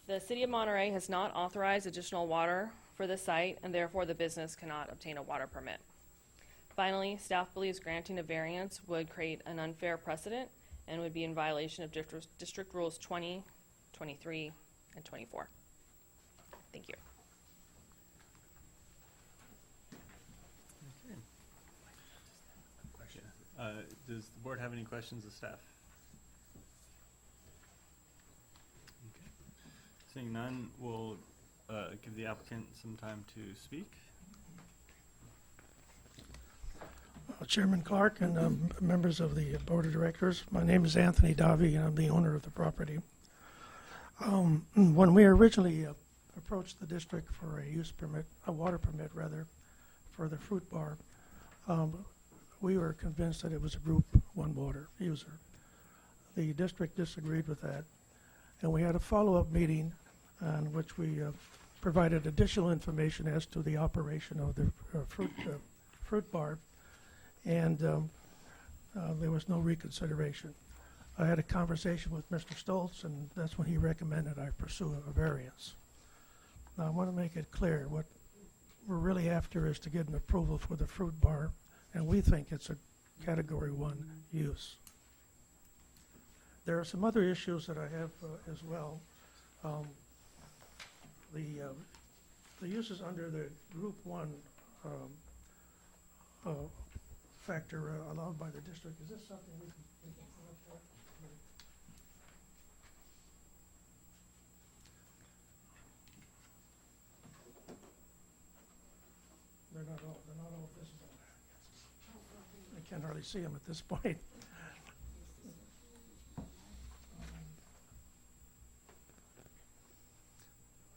The City of Monterey has not authorized additional water for the site, and therefore the business cannot obtain a water permit. Finally, staff believes granting a variance would create an unfair precedent and would be in violation of District Rules 20, 23, and 24. Thank you. Okay. Does the board have any questions of staff? Okay. Seeing none, we'll give the applicant some time to speak. Chairman Clark and members of the Board of Directors. My name is Anthony Davi, and I'm the owner of the property. When we originally approached the district for a use permit, a water permit rather, for the fruit bar, we were convinced that it was a Group 1 water user. The district disagreed with that, and we had a follow-up meeting on which we provided additional information as to the operation of the fruit bar, and there was no reconsideration. I had a conversation with Mr. Stoltz, and that's when he recommended I pursue a variance. Now, I want to make it clear, what we're really after is to get an approval for the fruit bar, and we think it's a Category 1 use. There are some other issues that I have as well. The uses under the Group 1 factor allowed by the district, is this something we can put up there? They're not all visible. I can't hardly see them at this point.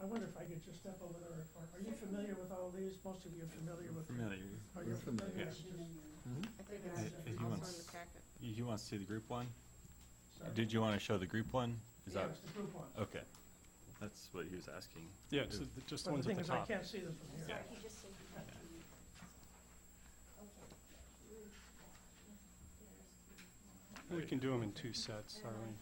I wonder if I could just step over there. Are you familiar with all these? Most of you are familiar with them. Familiar. Are you familiar? Yes. I think If it's he also wants- in the packet. You want to see the group one? Sorry? Did you want to show the group one? Is Yeah, that it's the Group 1. okay? That's what he was asking. Yeah, so just the But ones the at thing the is, I top. can't see them from here. He just said you have to. We can do them in 2 sets, Arlene.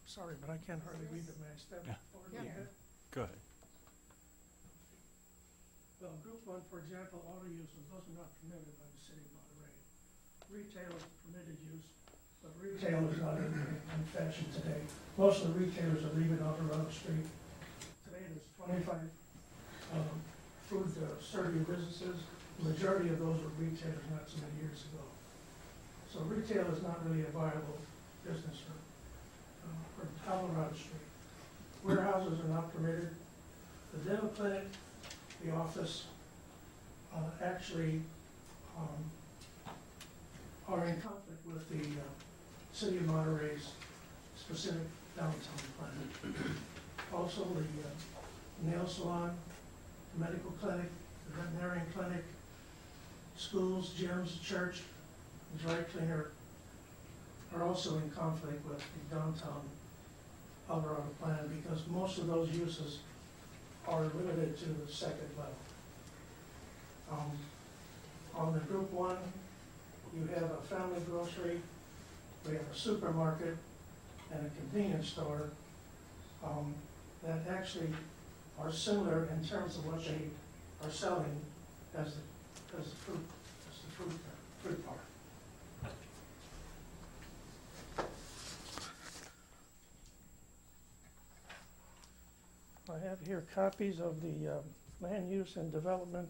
Sorry, but I can't hardly read them. May I step Yeah. over a Yeah. little bit? Go ahead. Well, Group 1, for example, auto uses, those are not permitted by the city of Monterey. Retail is permitted use, but retail is not in fashion today. Most of the retailers are leaving Alvarado Street. Today, there's 25 food serving businesses. The majority of those were retailers not so many years ago. So retail is not really a viable business for Alvarado Street. Warehouses are not permitted. The dental clinic, the office, actually are in conflict with the City of Monterey's specific downtown plan. Also, the nail salon, the medical clinic, the veterinarian clinic, schools, gyms, church, the dry cleaner are also in conflict with the downtown Alvarado plan because most of those uses are limited to the second level. On the Group 1, you have a family grocery, we have a supermarket, and a convenience store that actually are similar in terms of what they are selling as the fruit bar. I have here copies of the land use and development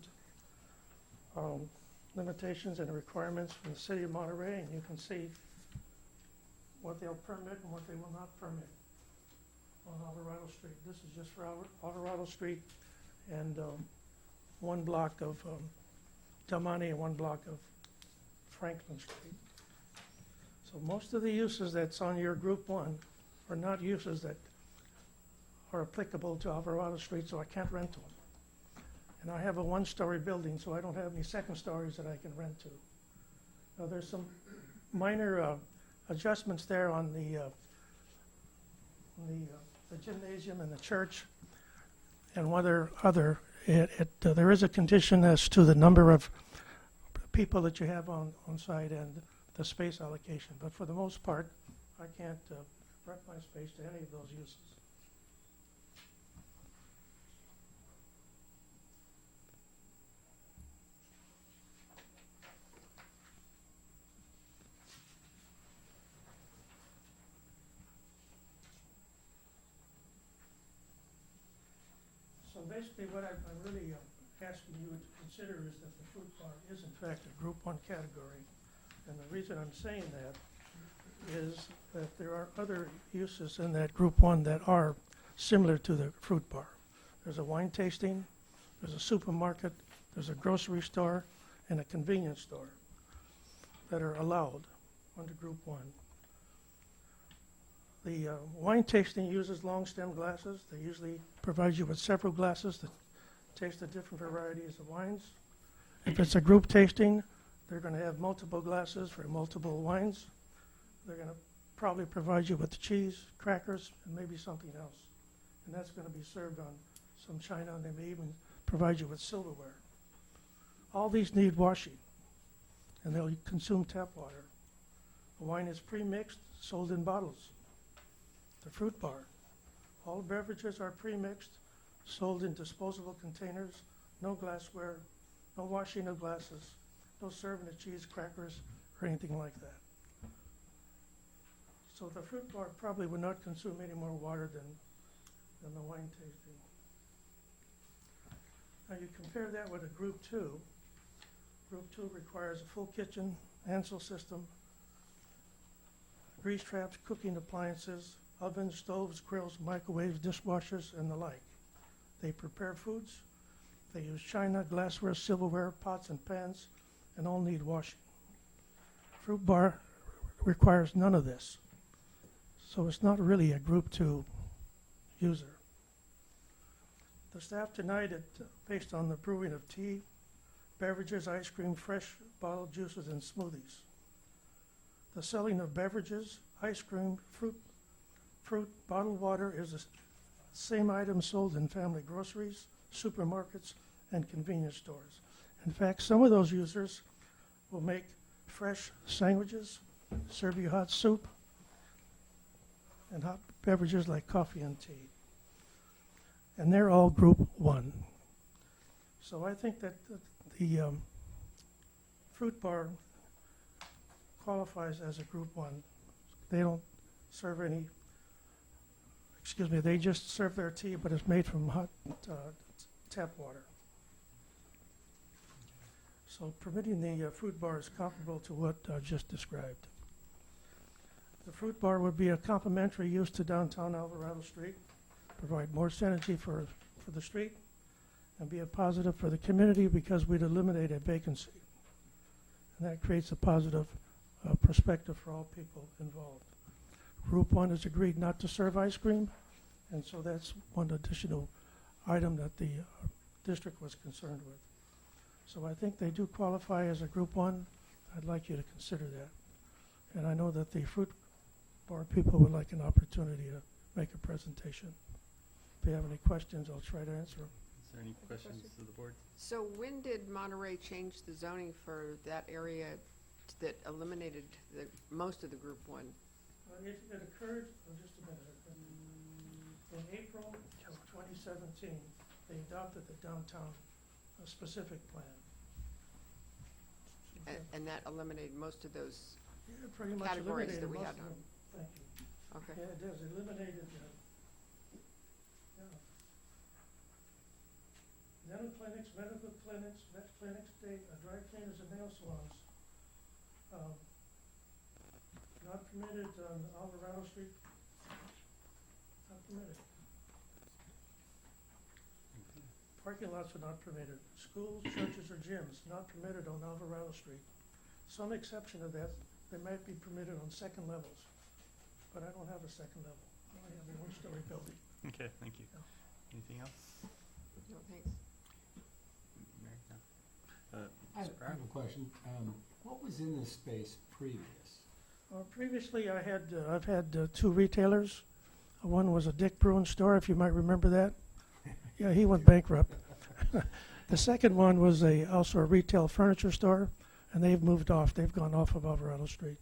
limitations and requirements from the City of Monterey, and you can see what they'll permit and what they will not permit on Alvarado Street. This is just for Alvarado Street and one block of Delmonte and one block of Franklin Street. So most of the uses that's on your Group 1 are not uses that are applicable to Alvarado Street, so I can't rent to them. And I have a one-story building, so I don't have any second stories that I can rent to. Now, there's some minor adjustments there on the gymnasium and the church, and whether there is a condition as to the number of people that you have on site and the space allocation. But for the most part, I can't rent my space to any of those uses. So basically what I'm really asking you to consider is that the fruit bar is in fact a Group 1 category. And the reason I'm saying that is that there are other uses in that Group 1 that are similar to the fruit bar. There's a wine tasting, there's a supermarket, there's a grocery store, and a convenience store that are allowed under Group 1. The wine tasting uses long stem glasses. They usually provide you with several glasses to taste the different varieties of wines. If it's a group tasting, they're going to have multiple glasses for multiple wines. They're going to probably provide you with cheese, crackers, and maybe something else. And that's going to be served on some china, and they may even provide you with silverware. All these need washing, and they'll consume tap water. The wine is pre-mixed, sold in bottles. The fruit bar. All beverages are pre-mixed, sold in disposable containers, no glassware, no washing of glasses, no serving of cheese, crackers, or anything like that. So the fruit bar probably would not consume any more water than the wine tasting. Now you compare that with a Group 2. Group 2 requires a full kitchen, Ansel system, grease traps, cooking appliances, ovens, stoves, grills, microwaves, dishwashers, and the like. They prepare foods. They use china, glassware, silverware, pots and pans, and all need washing. Fruit bar requires none of this. So it's not really a Group 2 user. The staff tonight, based on the brewing of tea, beverages, ice cream, fresh bottled juices, and smoothies. The selling of beverages, ice cream, fruit, bottled water is the same item sold in family groceries, supermarkets, and convenience stores. In fact, some of those users will make fresh sandwiches, serve you hot soup, and hot beverages like coffee and tea. And they're all Group 1. So I think that the fruit bar qualifies as a Group 1. They don't serve any, they just serve their tea, but it's made from hot tap water. So permitting the fruit bar is comparable to what I just described. The fruit bar would be a complementary use to downtown Alvarado Street, provide more synergy for the street, and be a positive for the community because we'd eliminate a vacancy. And that creates a positive perspective for all people involved. Group 1 has agreed not to serve ice cream, and so that's one additional item that the district was concerned with. So I think they do qualify as a Group 1. I'd like you to consider that. And I know that the fruit bar people would like an opportunity to make a presentation. If you have any questions, I'll try to answer them. Is there any questions to the board? So when did Monterey change the zoning for that area that eliminated most of the Group 1? It occurred, just a minute, in April of 2017, they adopted the downtown specific plan. And that eliminated most of those Pretty much categories that we eliminated had most on. of them. Thank you. Okay. Yeah, it is, eliminated, dental clinics, medical clinics, vet clinics, dry cleaners and nail salons. Not permitted on Alvarado Street. Not permitted. Parking lots are not permitted. Schools, churches, or gyms not permitted on Alvarado Street. Some exception of that, they might be permitted on second levels, but I don't have a second level. I only have a one-story building. Okay, thank you. Yeah. Anything else? No, thanks. Mary? No. I have a question. What was in this space previous? Previously, I've had two retailers. One was a Dick Bruin store, if you might remember that. Yeah, he went bankrupt. The second one was also a retail furniture store, and they've moved off. They've gone off of Alvarado Street.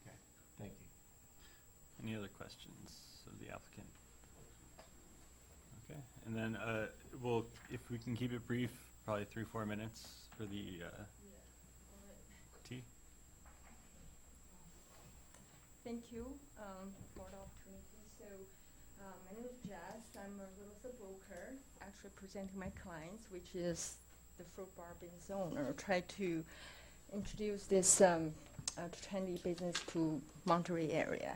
Okay, thank you. Any other questions of the applicant? Okay, and then if we can keep it brief, probably 3-4 minutes for the tea. Thank you for the opportunity. So my name is Jess. I'm a real estate broker, actually presenting my clients, which is the fruit bar business owner. Try to introduce this trendy business to Monterey area.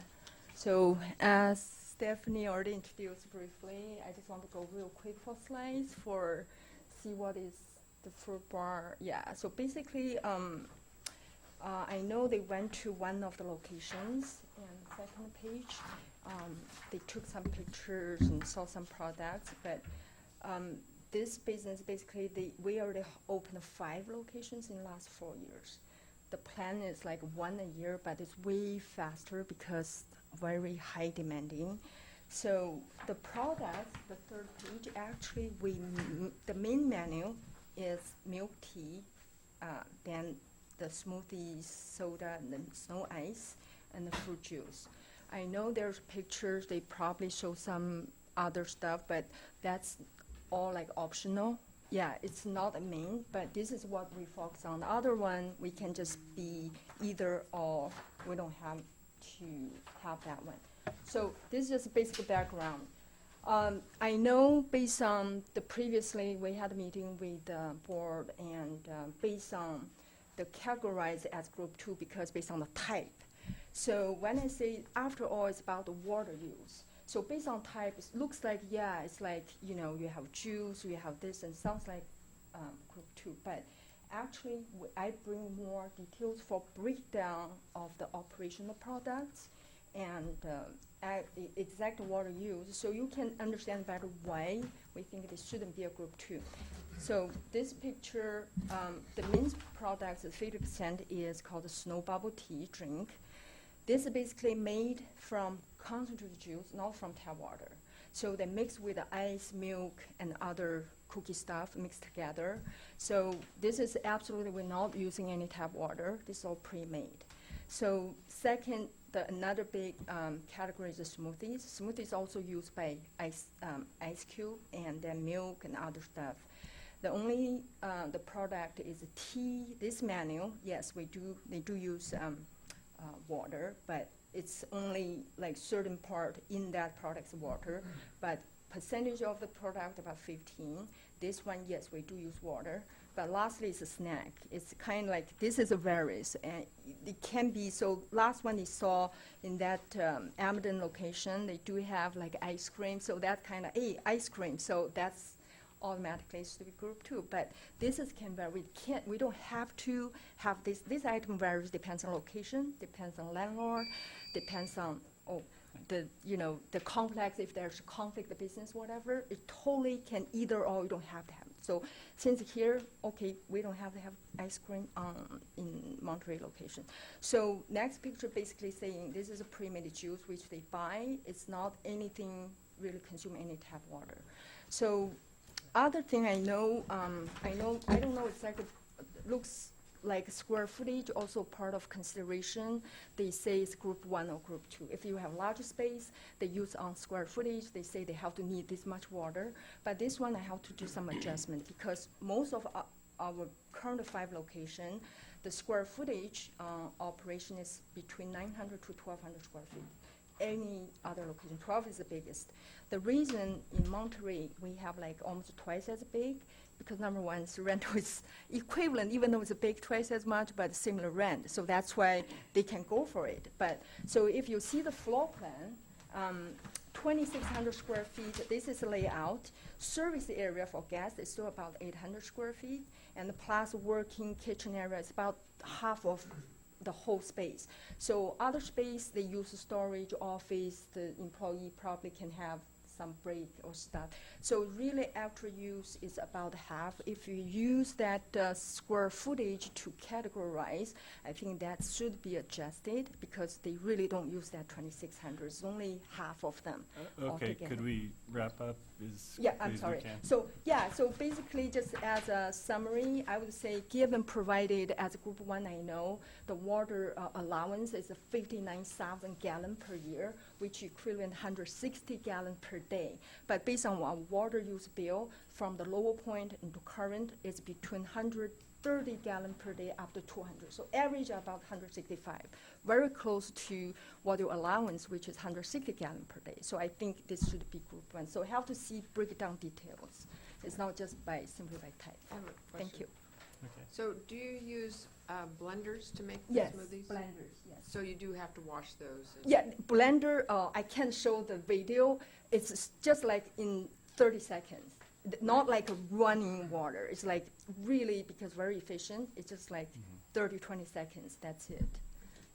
So as Stephanie already introduced briefly. I just want to go real quick for slides for see what is the fruit bar. Yeah, so basically, I know they went to one of the locations, and second page, they took some pictures and saw some products, but this business, basically, we already opened 5 locations in the last 4 years. The plan is like 1 a year, but it's way faster because very high demanding. So the products, the third page, actually, the main menu is milk tea, then the smoothies, soda, and then snow ice, and the fruit juice. I know there's pictures, they probably show some other stuff, but that's all like optional. Yeah, it's not a main, but this is what we focus on. The other one, we can just be either or. We don't have to have that one. So this is just basic background. I know based on the previously we had a meeting with the board, and based on the categorized as group 2 because based on the type. So when I say after all it's about the water use. So based on type, it looks like, yeah, it's like, you know, you have juice, you have this, and sounds like group 2. But actually, I bring more details for breakdown of the operational products and exact water use, so you can understand better why we think this shouldn't be a group 2. So this picture, the main products, 50% is called the snow bubble tea drink. This is basically made from concentrated juice, not from tap water. So they mix with the ice, milk, and other cookie stuff mixed together. So this is absolutely, we're not using any tap water. This is all pre-made. So second, another big category is the smoothies. Smoothies also used by ice cube and then milk and other stuff. The only the product is tea. This menu, yes, they do use water, but it's only like certain part in that product's water, but percentage of the product about 15. This one, yes, we do use water. But lastly, it's a snack. It's kind of like, this is a varies, and it can be, so last one you saw in that Amden location, they do have like ice cream, so that kind of, ice cream, so that's automatically to be group 2. But this is can vary. We don't have to have this. This item varies, depends on location, depends on landlord, depends on the complex, if there's a conflict of business, whatever, it totally can either or, you don't have to have it. So since here, okay, we don't have to have ice cream in Monterey location. So next picture basically saying this is a pre-made juice which they buy. It's not anything really consume any tap water. So other thing I don't know exactly, looks like square footage, also part of consideration. They say it's group 1 or group 2. If you have larger space, they use on square footage. They say they have to need this much water. But this one I have to do some adjustment because most of our current 5 location, the square footage operation is between 900 to 1,200 square feet. Any other location, 12 is the biggest. The reason in Monterey we have like almost twice as big, because number one, the rent is equivalent, even though it's big twice as much, but similar rent. So that's why they can go for it. But so if you see the floor plan, 2,600 square feet, this is the layout. Service area for guests is still about 800 square feet, and the plus working kitchen area is about half of the whole space. So other space, they use storage, office, the employee probably can have some break or stuff. So really after use is about half. If you use that square footage to categorize, I think that should be adjusted because they really don't use that 2,600. It's only half of them. Okay, altogether. could we wrap up I'm sorry. So basically just as a summary, I would say given provided as a group 1, I know the water allowance is 59,000 gallon per year, which equivalent 160 gallon per day. But based on our water use bill from the lower point into current is between 130 gallon per day up to 200. So average about 165, very close to what your allowance, which is 160 gallon per day. So I think this should be group 1. So have to see breakdown details. It's not just simply by type. I have a Thank question. you. Okay. So do you use blenders to make the Yes, smoothies? blenders, yes. So you do have to wash those? Yeah, blender, I can show the video. It's just like in 30 seconds. Not like a running water. It's like really, because very efficient, it's just like 30, 20 seconds, that's it.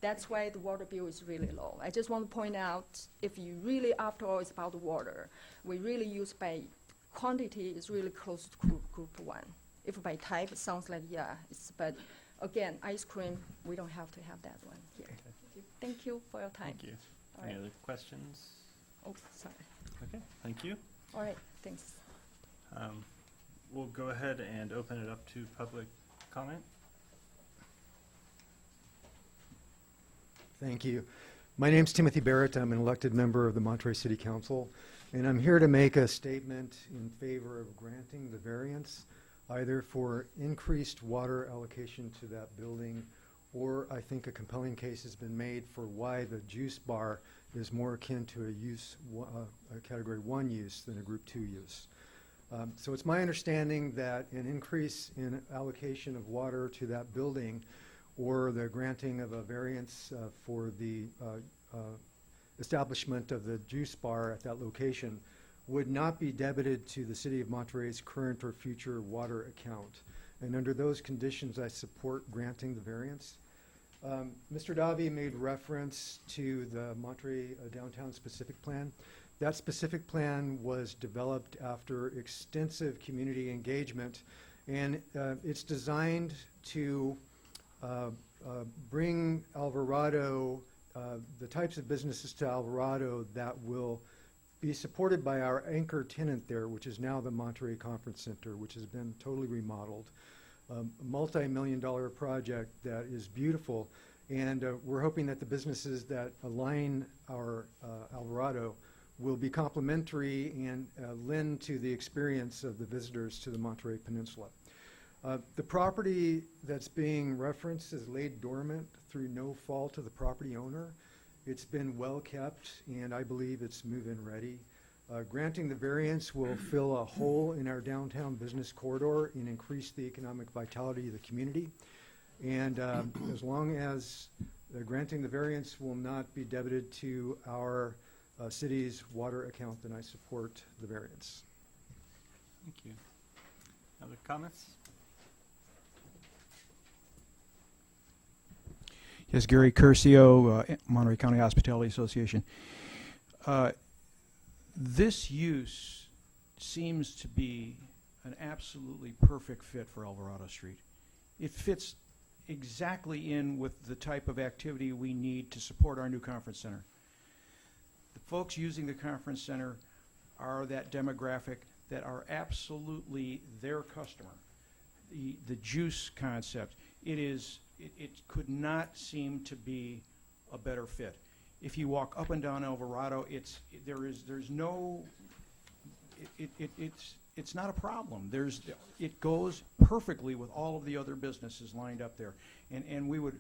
That's why the water bill is really low. I just want to point out, if you really, after all, it's about the water. We really use by quantity is really close to group 1. If by type, it sounds like, yeah, but again, ice cream, we don't have to have that one here. Thank you for your time. Thank you. All Any right. other questions? Oh, sorry. Okay, thank you. All right, thanks. We'll go ahead and open it up to public comment. Thank you. My name's Timothy Barrett. I'm an elected member of the Monterey City Council, and I'm here to make a statement in favor of granting the variance, either for increased water allocation to that building, or I think a compelling case has been made for why the juice bar is more akin to a Category 1 use than a Group 2 use. So it's my understanding that an increase in allocation of water to that building, or the granting of a variance for the establishment of the juice bar at that location, would not be debited to the City of Monterey's current or future water account. And under those conditions, I support granting the variance. Mr. Davi made reference to the Monterey Downtown Specific Plan. That specific plan was developed after extensive community engagement, and it's designed to bring Alvarado, the types of businesses to Alvarado that will be supported by our anchor tenant there, which is now the Monterey Conference Center, which has been totally remodeled. A multi-million-dollar project that is beautiful, and we're hoping that the businesses that align our Alvarado will be complementary and lend to the experience of the visitors to the Monterey Peninsula. The property that's being referenced is laid dormant through no fault of the property owner. It's been well kept, and I believe it's move-in ready. Granting the variance will fill a hole in our downtown business corridor and increase the economic vitality of the community. And as long as granting the variance will not be debited to our city's water account, then I support the variance. Thank you. Other comments? Yes, Gary Curcio, Monterey County Hospitality Association. This use seems to be an absolutely perfect fit for Alvarado Street. It fits exactly in with the type of activity we need to support our new conference center. The folks using the conference center are that demographic that are absolutely their customer. The juice concept, it could not seem to be a better fit. If you walk up and down Alvarado, it's not a problem. It goes perfectly with all of the other businesses lined up there, and we would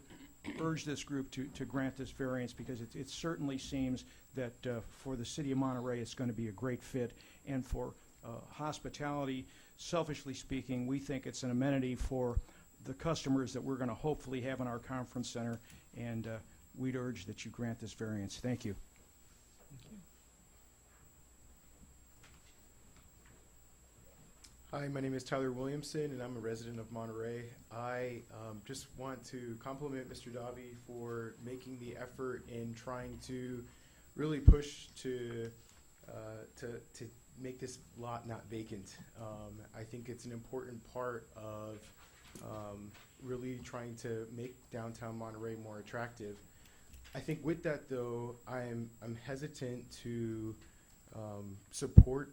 urge this group to grant this variance, because it certainly seems that for the city of Monterey it's going to be a great fit, and for hospitality, selfishly speaking, we think it's an amenity for the customers that we're going to hopefully have in our conference center, and we'd urge that you grant this variance. Thank you. Thank you. Hi, my name is Tyler Williamson, and I'm a resident of Monterey. I just want to compliment Mr. Davi for making the effort in trying to really push to make this lot not vacant. I think it's an important part of really trying to make downtown Monterey more attractive. I think with that, though, I'm hesitant to support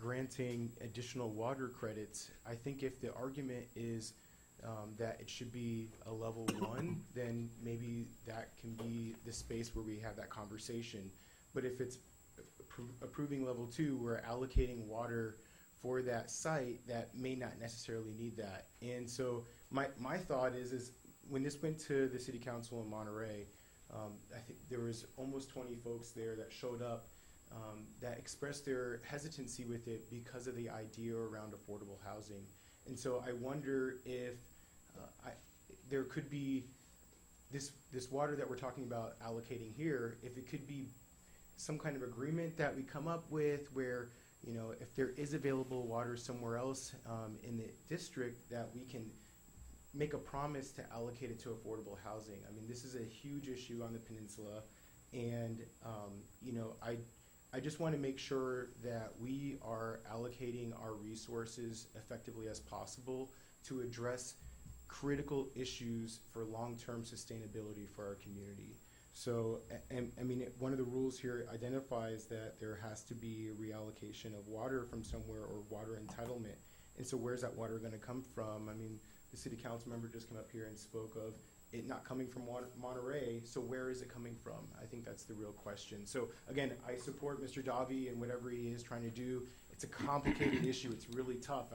granting additional water credits. I think if the argument is that it should be a level 1, then maybe that can be the space where we have that conversation. But if it's approving level 2, we're allocating water for that site that may not necessarily need that. And so my thought is when this went to the city council in Monterey, I think there was almost 20 folks there that showed up that expressed their hesitancy with it because of the idea around affordable housing. And so I wonder if there could be this water that we're talking about allocating here, if it could be some kind of agreement that we come up with where, you know, if there is available water somewhere else in the district, that we can make a promise to allocate it to affordable housing. I mean, this is a huge issue on the peninsula, and you know, I just want to make sure that we are allocating our resources effectively as possible to address critical issues for long-term sustainability for our community. So, and I mean, one of the rules here identifies that there has to be a reallocation of water from somewhere, or water entitlement. And so where's that water going to come from? I mean, the city council member just came up here and spoke of it not coming from Monterey, so where is it coming from? I think that's the real question. So again, I support Mr. Davi and whatever he is trying to do. It's a complicated issue. It's really tough.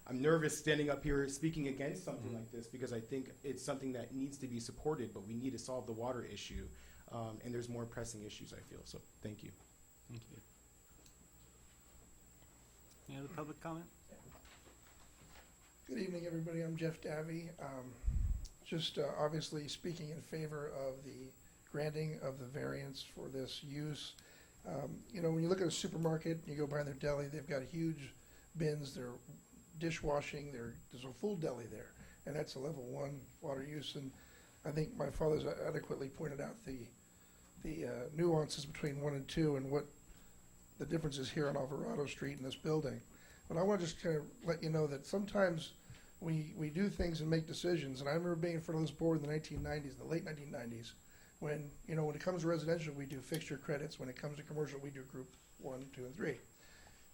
I'm nervous standing up here speaking against something like this, because I think it's something that needs to be supported, but we need to solve the water issue. And there's more pressing issues, I feel. So thank you. Thank you. Any other public comment? Good evening, everybody. I'm Jeff Davy. Just obviously speaking in favor of the granting of the variance for this use. You know, when you look at a supermarket, you go by their deli, they've got huge bins, they're dishwashing, there's a full deli there, and that's a level 1 water use. And I think my father's adequately pointed out the nuances between 1 and 2 and what the difference is here on Alvarado Street in this building. But I want to just kind of let you know that sometimes we do things and make decisions, and I remember being in front of this board in the 1990s, the late 1990s, when, you know, when it comes to residential, we do fixture credits. When it comes to commercial, we do group 1, 2, and 3.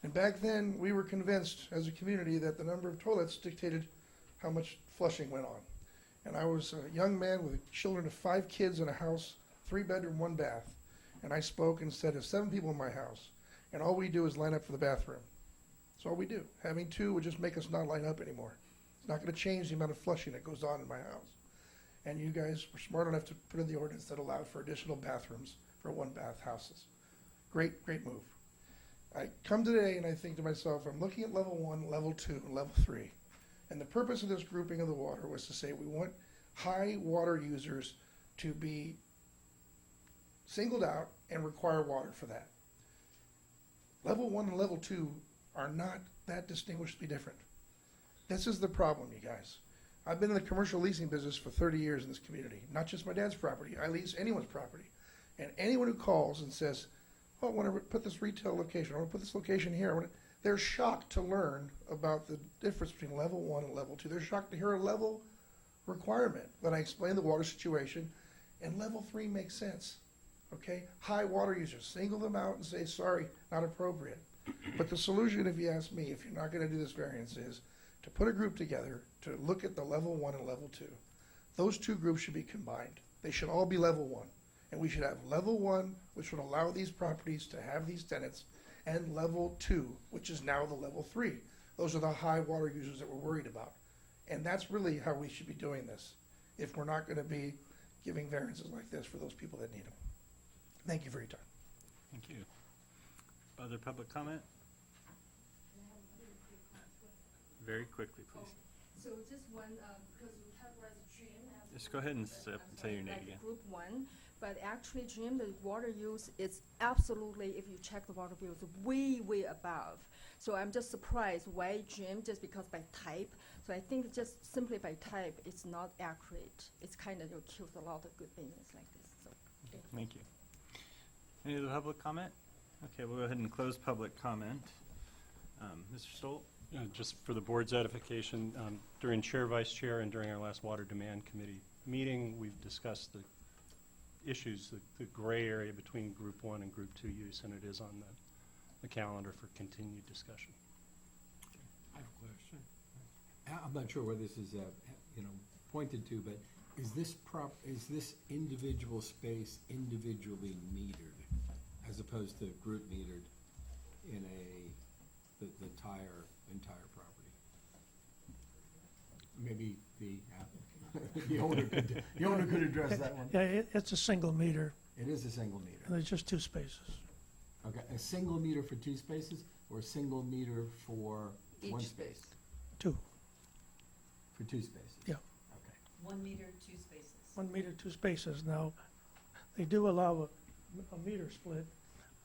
And back then, we were convinced as a community that the number of toilets dictated how much flushing went on. And I was a young man with children of 5 kids in a house, 3-bedroom, 1 bath. And I spoke and said, there's 7 people in my house, and all we do is line up for the bathroom. That's all we do. Having 2 would just make us not line up anymore. It's not going to change the amount of flushing that goes on in my house. And you guys were smart enough to put in the ordinance that allowed for additional bathrooms for 1-bath houses. Great, great move. I come today and I think to myself, I'm looking at level 1, level 2, and level 3. And the purpose of this grouping of the water was to say we want high water users to be singled out and require water for that. Level 1 and level 2 are not that distinguishably different. This is the problem, you guys. I've been in the commercial leasing business for 30 years in this community, not just my dad's property. I lease anyone's property. And anyone who calls and says, oh, I want to put this retail location, I want to put this location here, they're shocked to learn about the difference between level 1 and level 2. They're shocked to hear a level requirement. Then I explain the water situation, and level 3 makes sense. Okay? High water users, single them out and say, sorry, not appropriate. But the solution, if you ask me, if you're not going to do this variance, is to put a group together to look at the level 1 and level 2. Those 2 groups should be combined. They should all be level 1. And we should have level 1, which would allow these properties to have these tenants, and level 2, which is now the level 3. Those are the high water users that we're worried about. And that's really how we should be doing this, if we're not going to be giving variances like this for those people that need them. Thank you for your time. Thank you. Other public comment? Very quickly, please. So just one, because we categorize Dream as. Just go ahead and say your name like again. Group 1, but actually Dream, the water use is absolutely, if you check the water bill, it's way, way above. So I'm just surprised why Dream, just because by type. So I think just simply by type, it's not accurate. It's kind of kills a lot of good business like this. So Thank you. Any other public comment? Okay, we'll go ahead and close public comment. Mr. Stolt? Just for the board's edification, during chair, vice chair, and during our last water demand committee meeting, we've discussed the issues, the gray area between group 1 and group 2 use, and it is on the calendar for continued discussion. I have a question. I'm not sure whether this is, pointed to, but is this individual space individually metered as opposed to group metered in the entire property? Maybe the owner could address that one. Yeah, it's a single meter, It is a single meter. and there's just 2 spaces. Okay, a single meter for 2 spaces, or a single meter for Each 1 space. space? 2. For 2 spaces? Yeah. Okay. 1 meter, 2 spaces. 1 meter, 2 spaces. Now, they do allow a meter split,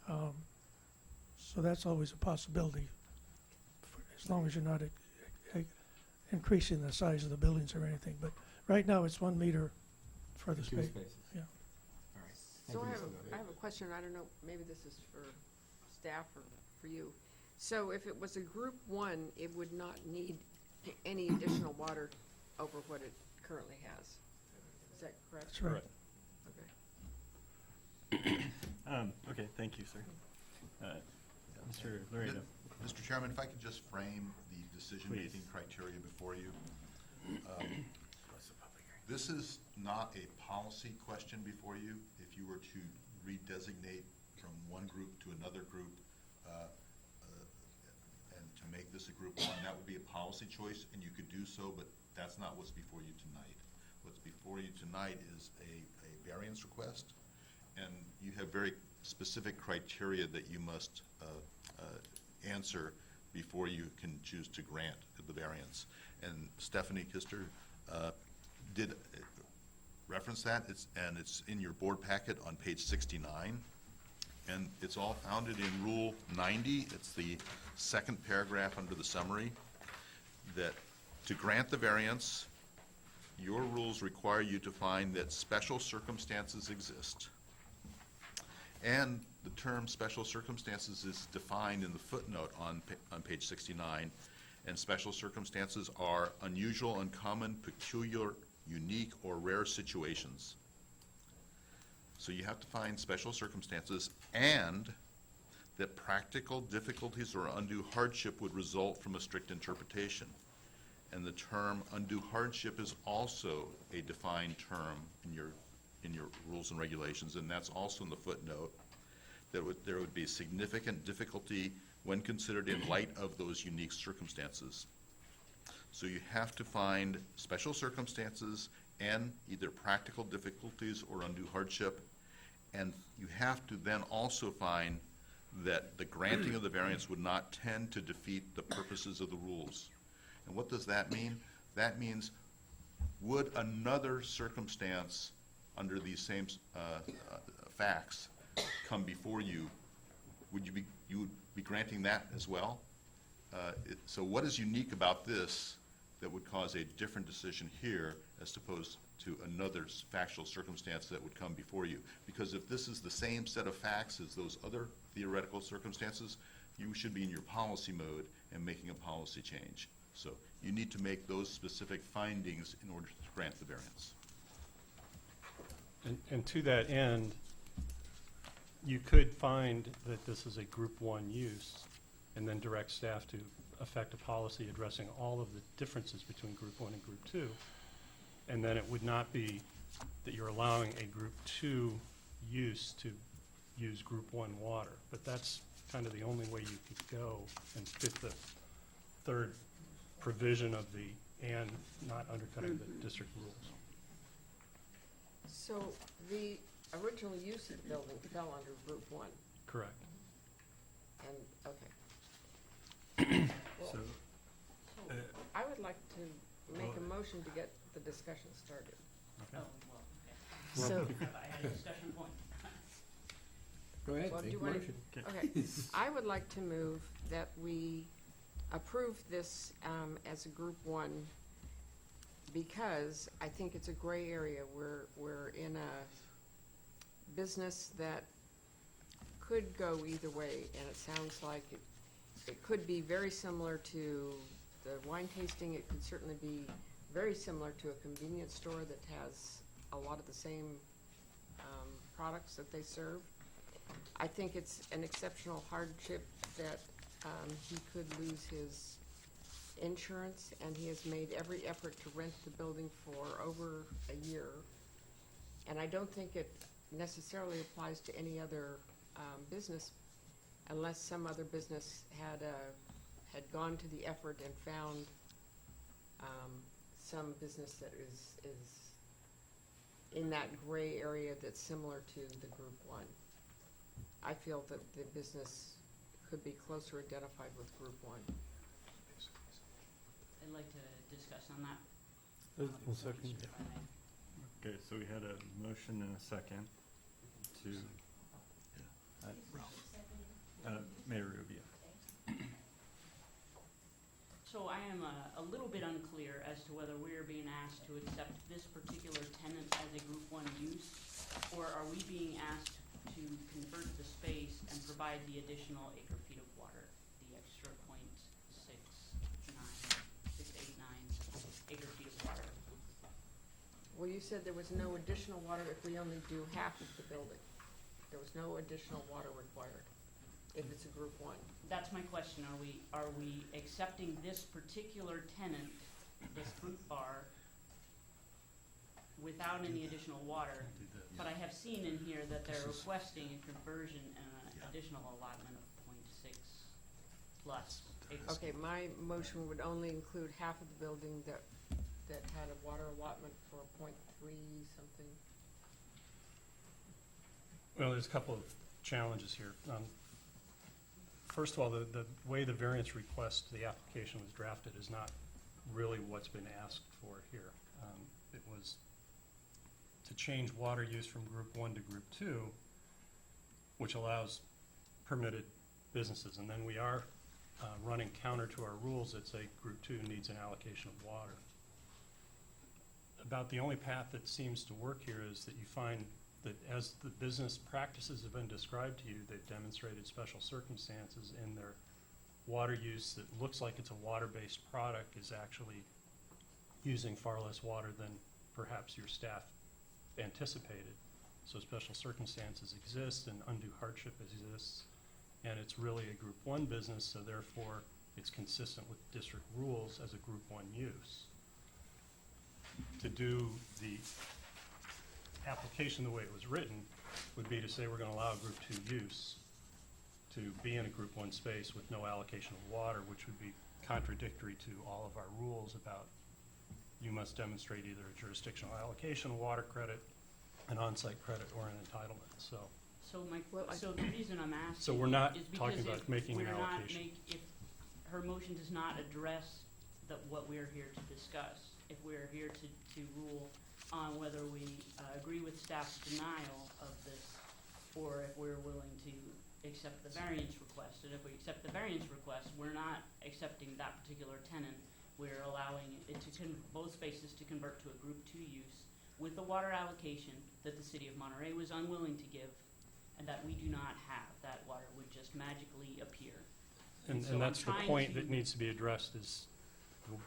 so that's always a possibility, as long as you're not increasing the size of the buildings or anything. But right now, it's 1 meter for the Two space. spaces. Yeah. All right. So Thank I you, have, Mr. I have a question, I don't know, maybe this is for staff or for you. So if it was a group 1, it would not need any additional water over what it currently has. Is that correct? That's right. Okay. Okay, thank you, sir. Mr. Laredo. Mr. Chairman, if I could just frame the decision-making criteria before you. This is not a policy question before you. If you were to redesignate from one group to another group and to make this a group 1, that would be a policy choice, and you could do so, but that's not what's before you tonight. What's before you tonight is a variance request, and you have very specific criteria that you must answer before you can choose to grant the variance. And Stephanie Kister did reference that, and it's in your board packet on page 69. And it's all founded in Rule 90. It's the second paragraph under the summary, that to grant the variance, your rules require you to find that special circumstances exist. And the term special circumstances is defined in the footnote on page 69. And special circumstances are unusual, uncommon, peculiar, unique, or rare situations. So you have to find special circumstances, and that practical difficulties or undue hardship would result from a strict interpretation. And the term undue hardship is also a defined term in your rules and regulations, and that's also in the footnote, that there would be significant difficulty when considered in light of those unique circumstances. So you have to find special circumstances and either practical difficulties or undue hardship, and you have to then also find that the granting of the variance would not tend to defeat the purposes of the rules. And what does that mean? That means, would another circumstance under these same facts come before you, you would be granting that as well? So what is unique about this that would cause a different decision here as opposed to another factual circumstance that would come before you? Because if this is the same set of facts as those other theoretical circumstances, you should be in your policy mode and making a policy change. So you need to make those specific findings in order to grant the variance. And to that end, you could find that this is a Group 1 use and then direct staff to affect a policy addressing all of the differences between Group 1 and Group 2. And then it would not be that you're allowing a Group 2 use to use Group 1 water. But that's kind of the only way you could go and fit the third provision of the and not undercutting the district rules. So the original use of the building fell under Group 1, Correct. and, okay. Well, So, I would like to make a motion to get the discussion started. okay. So, I had a discussion point. Go ahead, well, do take you the wanna- motion. okay, I would like to move that we approve this as a Group 1 because I think it's a gray area. We're in a business that could go either way, and it sounds like it could be very similar to the wine tasting. It could certainly be very similar to a convenience store that has a lot of the same products that they serve. I think it's an exceptional hardship that he could lose his insurance, and he has made every effort to rent the building for over a year. And I don't think it necessarily applies to any other business unless some other business had gone to the effort and found some business that is in that gray area that's similar to the Group 1. I feel that the business could be closer identified with Group 1. I'd like to discuss on that. One second. Okay, so we had a motion and a second to, Mayor Rubio. So I am a little bit unclear as to whether we are being asked to accept this particular tenant as a Group 1 use, or are we being asked to convert the space and provide the additional acre-feet of water, the extra 0.689 acre-feet of water? Well, you said there was no additional water if we only do half of the building. There was no additional water required if it's a Group 1. That's my question. Are we accepting this particular tenant, this fruit bar, without any additional water? But I have seen in here that they're requesting a conversion and an additional allotment of 0.6 plus acres. Okay, my motion would only include half of the building that had a water allotment for 0.3 something. Well, there's a couple of challenges here. First of all, the way the variance request, the application was drafted is not really what's been asked for here. It was to change water use from Group 1 to Group 2, which allows permitted businesses. And then we are running counter to our rules that say Group 2 needs an allocation of water. About the only path that seems to work here is that you find that as the business practices have been described to you, they've demonstrated special circumstances in their water use that looks like it's a water-based product is actually using far less water than perhaps your staff anticipated. So special circumstances exist and undue hardship exists, and it's really a Group 1 business, so therefore it's consistent with district rules as a Group 1 use. To do the application the way it was written would be to say we're going to allow Group 2 use to be in a Group 1 space with no allocation of water, which would be contradictory to all of our rules about you must demonstrate either a jurisdictional allocation of water credit, an on-site credit, or an entitlement. So The reason I'm asking So we're not is talking because about if making an we're not allocation. if her motion does not address what we're here to discuss, if we're here to rule on whether we agree with staff's denial of this, or if we're willing to accept the variance request. And if we accept the variance request, we're not accepting that particular tenant. We're allowing it to both spaces to convert to a Group 2 use with the water allocation that the city of Monterey was unwilling to give, and that we do not have. That water would just magically appear. And so that's the I'm point trying that needs to be addressed is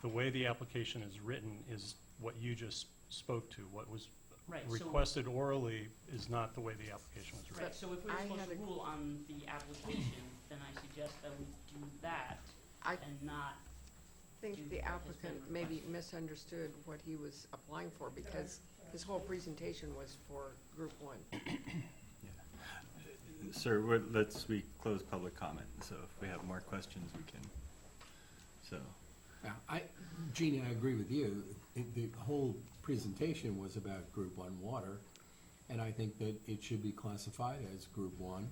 the way the application is written is what you just spoke to. What was Right, so- requested orally is not the way the application was written. Right, so if we're supposed to rule on the application, then I suggest that we do that and not I think the applicant maybe misunderstood what he was applying for, because his whole presentation was for Group 1. Sir, we close public comment, so if we have more questions, we can, so. Jeannie, I agree with you. The whole presentation was about Group 1 water, and I think that it should be classified as Group 1.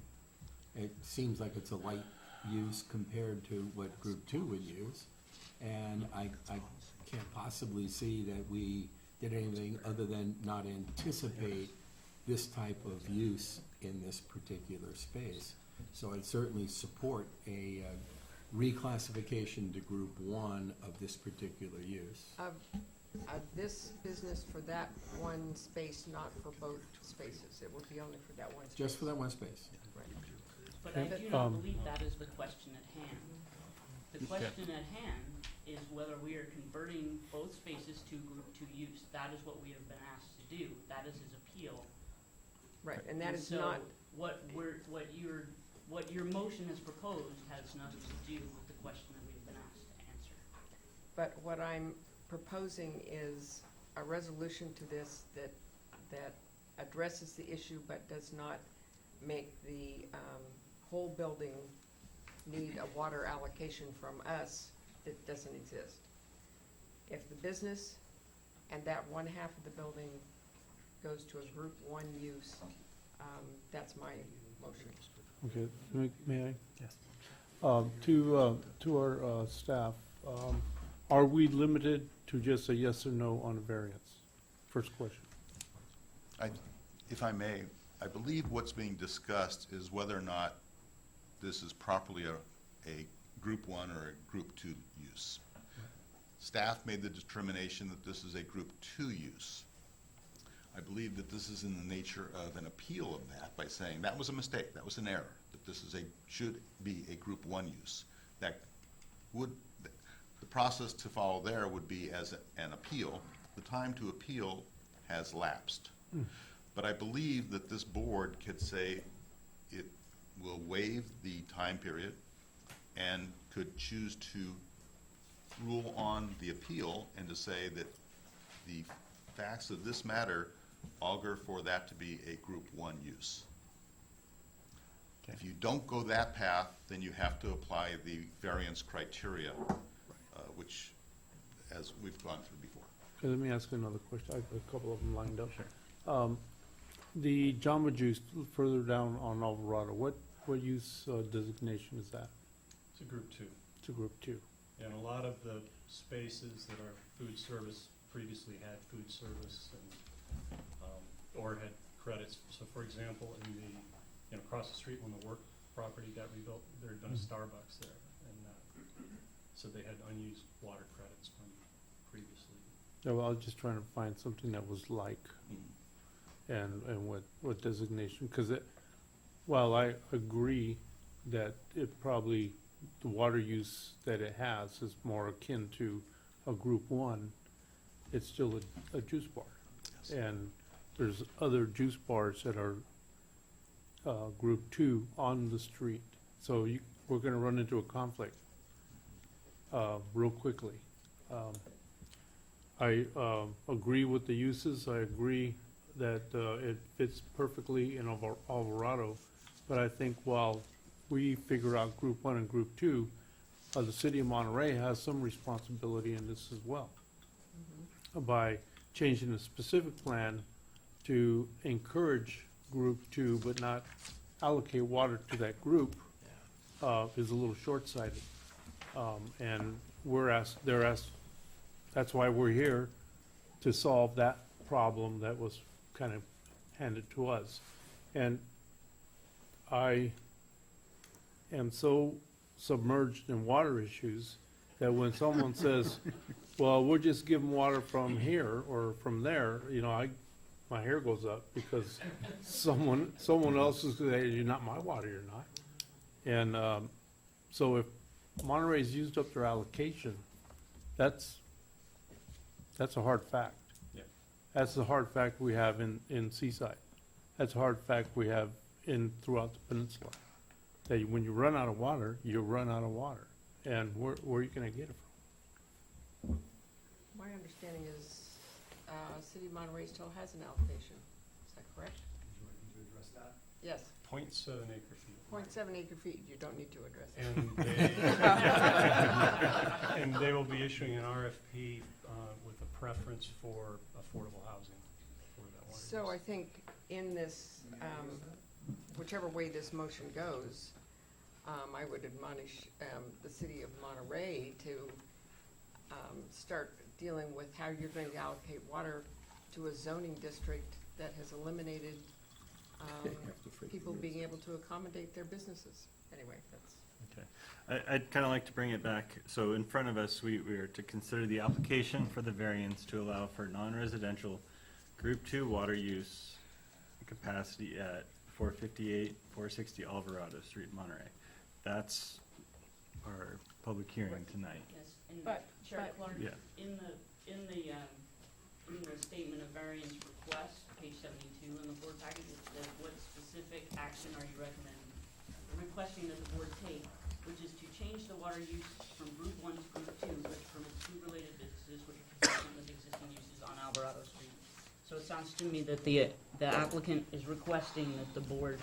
It seems like it's a light use compared to what Group 2 would use, and I can't possibly see that we did anything other than not anticipate this type of use in this particular space. So I'd certainly support a reclassification to Group 1 of this particular use. Of this business for that one space, not for both spaces. It would be only for that one space. Just for that one space. Right. But I do not believe that is the question at hand. The question at hand is whether we are converting both spaces to Group 2 use. That is what we have been asked to do. That is his appeal. Right, and that is so not, what your motion has proposed has nothing to do with the question that we've been asked to answer. but what I'm proposing is a resolution to this that addresses the issue but does not make the whole building need a water allocation from us that doesn't exist. If the business and that one half of the building goes to a Group 1 use, that's my motion. Okay, may I? Yes. To our staff, Are we limited to just a yes or no on a variance? First question. If I may, I believe what's being discussed is whether or not this is properly a Group 1 or a Group 2 use. Staff made the determination that this is a Group 2 use. I believe that this is in the nature of an appeal of that by saying that was a mistake, that was an error, that this is should be a Group 1 use. That would, the process to follow there would be as an appeal. The time to appeal has lapsed. But I believe that this board could say it will waive the time period and could choose to rule on the appeal and to say that the facts of this matter augur for that to be a Group 1 use. If you don't go that path, then you have to apply the variance criteria, which, as we've gone through before. Okay, let me ask another question. I have a couple of them lined up. Sure. The Jamba Juice further down on Alvarado, what use designation is that? It's a Group 2. It's a Group 2. And a lot of the spaces that are food service previously had food service and, or had credits. So for example, in the, across the street when the work property got rebuilt, there had been a Starbucks there. And so they had unused water credits from previously. Yeah, well, I was just trying to find something that was like, and what designation, because while I agree that it probably, the water use that it has is more akin to a Group 1, it's still a juice bar. Yes. And there's other juice bars that are Group 2 on the street. So we're going to run into a conflict real quickly. I agree with the uses. I agree that it fits perfectly in Alvarado. But I think while we figure out Group 1 and Group 2, the city of Monterey has some responsibility in this as well. By changing the specific plan to encourage Group 2 but not allocate water to that group is a little short-sighted. And they're asked, that's why we're here, to solve that problem that was kind of handed to us. And I am so submerged in water issues that when someone says, well, we'll just give them water from here or from there, my hair goes up because someone else is going to say, you're not my water, you're not. And so if Monterey's used up their allocation, that's a hard fact. Yeah. That's the hard fact we have in Seaside. That's a hard fact we have throughout the peninsula. That when you run out of water, you run out of water. And where are you going to get it from? My understanding is City of Monterey still has an allocation. Is that correct? Would you like me to address that? Yes. 0.7 acre feet. 0.7 acre feet, you don't need to address it. And they will be issuing an RFP with a preference for affordable housing for that water So use. I think in this, whichever way this motion goes, I would admonish the city of Monterey to start dealing with how you're going to allocate water to a zoning district that has eliminated people being able to accommodate their businesses. Anyway, that's... Okay. I'd kind of like to bring it back. So in front of us, we are to consider the application for the variance to allow for non-residential Group 2 water use capacity at 458, 460 Alvarado Street, Monterey. That's our public hearing tonight. Yes, and But- Chair but- Clark, Yeah. in the statement of variance request, page 72 in the board package, it says what specific action are you recommending? We're requesting that the board take, which is to change the water use from Group 1 to Group 2, but permit 2 related businesses which are consistent with existing uses on Alvarado Street. So it sounds to me that the applicant is requesting that the board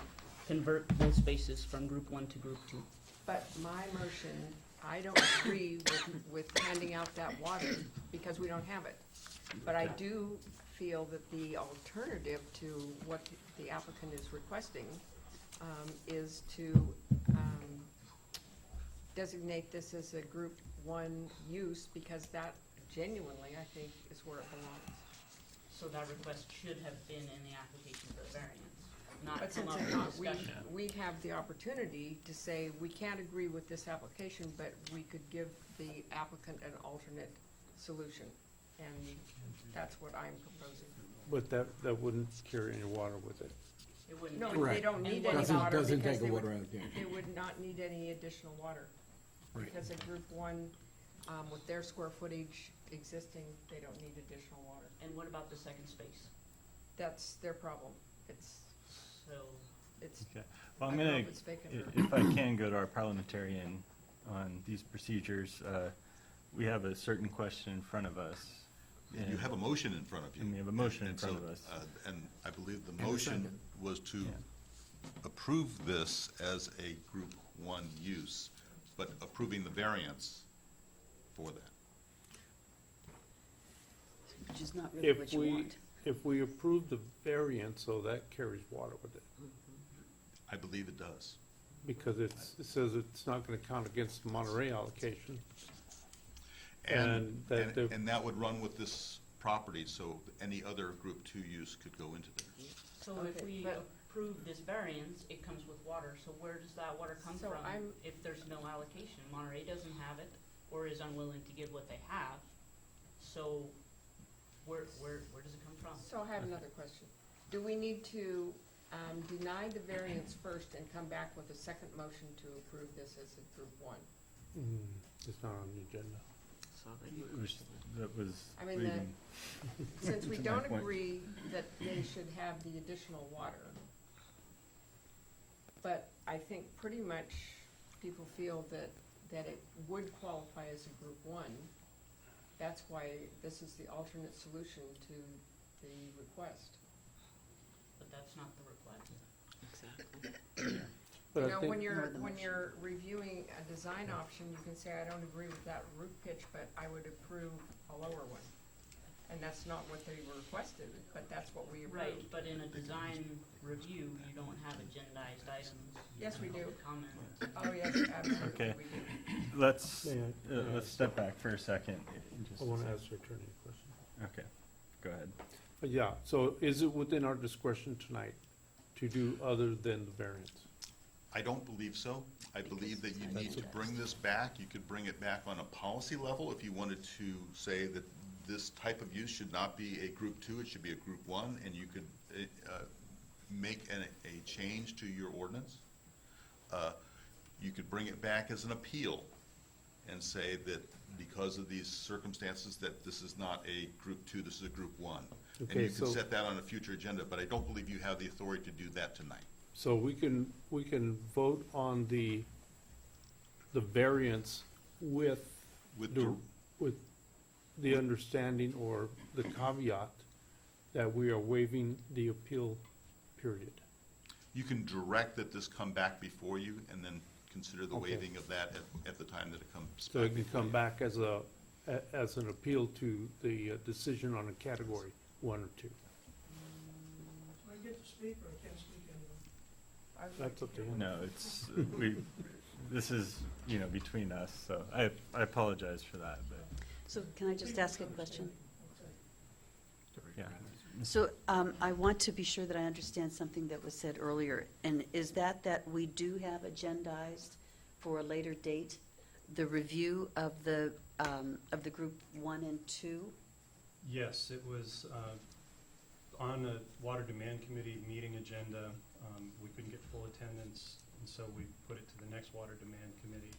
convert both spaces from Group 1 to Group 2. But my motion, I don't agree with handing out that water because we don't have it. But I do feel that the alternative to what the applicant is requesting is to designate this as a Group one use, because that genuinely, I think, is where it belongs. So that request should have been in the application for the variance, not But come since up it's in not, discussion. we have the opportunity to say, we can't agree with this application, but we could give the applicant an alternate solution. And that's what I'm proposing. But that wouldn't carry any water with it. It wouldn't. No, be- they Right. don't And need what any Doesn't- water doesn't because take a they would, water allocation. they would not need any additional water. Right. Because a group one, with their square footage existing, they don't need additional water. And what about the second space? That's their problem. It's, So, it's, Okay. Well, I I'm don't know gonna, if it's vacant if I can go to our parliamentarian on these procedures. We have a certain question in front of us. And you have a motion in front of you. And we have a motion in And front so, of us. And I believe the And a motion second. was to Yeah. approve this as a group one use, but approving the variance for that. Which is not really what you want. If we approve the variance, so that carries water with it, I believe it does. because it says it's not gonna count against the Monterey allocation. And that the- and that would run with this property, so any other group two use could go into there. so if Okay, we but- approve this variance, it comes with water, so where does that water come So from I'm- if there's no allocation? Monterey doesn't have it, or is unwilling to give what they have, so where does it come from? so I have another question. Do we need to, deny the variance first and come back with a second motion to approve this as a group one? It's not on the agenda. That was I mean, leading Since we to my don't point. agree that they should have the additional water, but I think pretty much people feel that it would qualify as a group one. That's why this is the alternate solution to the request. But that's not the request. But You I know, think- when Nor you're, the when motion. you're reviewing a design option, you can say, I don't agree with that roof pitch, but I would approve a lower one. And that's not what they requested, but that's what we approved. Right, but in a design review, you don't have agendized items. Yes, we do. Public comment. Oh, yes, absolutely, Okay. we do. Let's, May I let's ask- step back for a second. Just I a wanna sec. ask the attorney a question. Okay, go ahead. Yeah, so is it within our discretion tonight to do other than the variance? I don't believe so. I believe that you need to bring this back. You could bring it back on a policy level if you wanted to say that this type of use should not be a group two, it should be a group one, and you could make a change to your ordinance. You could bring it back as an appeal and say that because of these circumstances, that this is not a group two, this is a group one. And Okay, you could so- set that on a future agenda, but I don't believe you have the authority to do that tonight. So we can vote on the variance with With the understanding or the caveat that we are waiving the appeal period. You can direct that this come back before you and then consider the Okay. waiving of that at the time that it comes So back it can before come you. back as an appeal to the decision on a category one or two. Do I get to speak or I can't speak anymore? I would like That's to up to hear him. No, it's, this is, between us, so I apologize for that, but, So can I just ask a question? yeah. So I want to be sure that I understand something that was said earlier. And is that we do have agendized for a later date, the review of the group one and two? Yes, it was on a Water Demand Committee meeting agenda. We couldn't get full attendance, and so we put it to the next Water Demand Committee,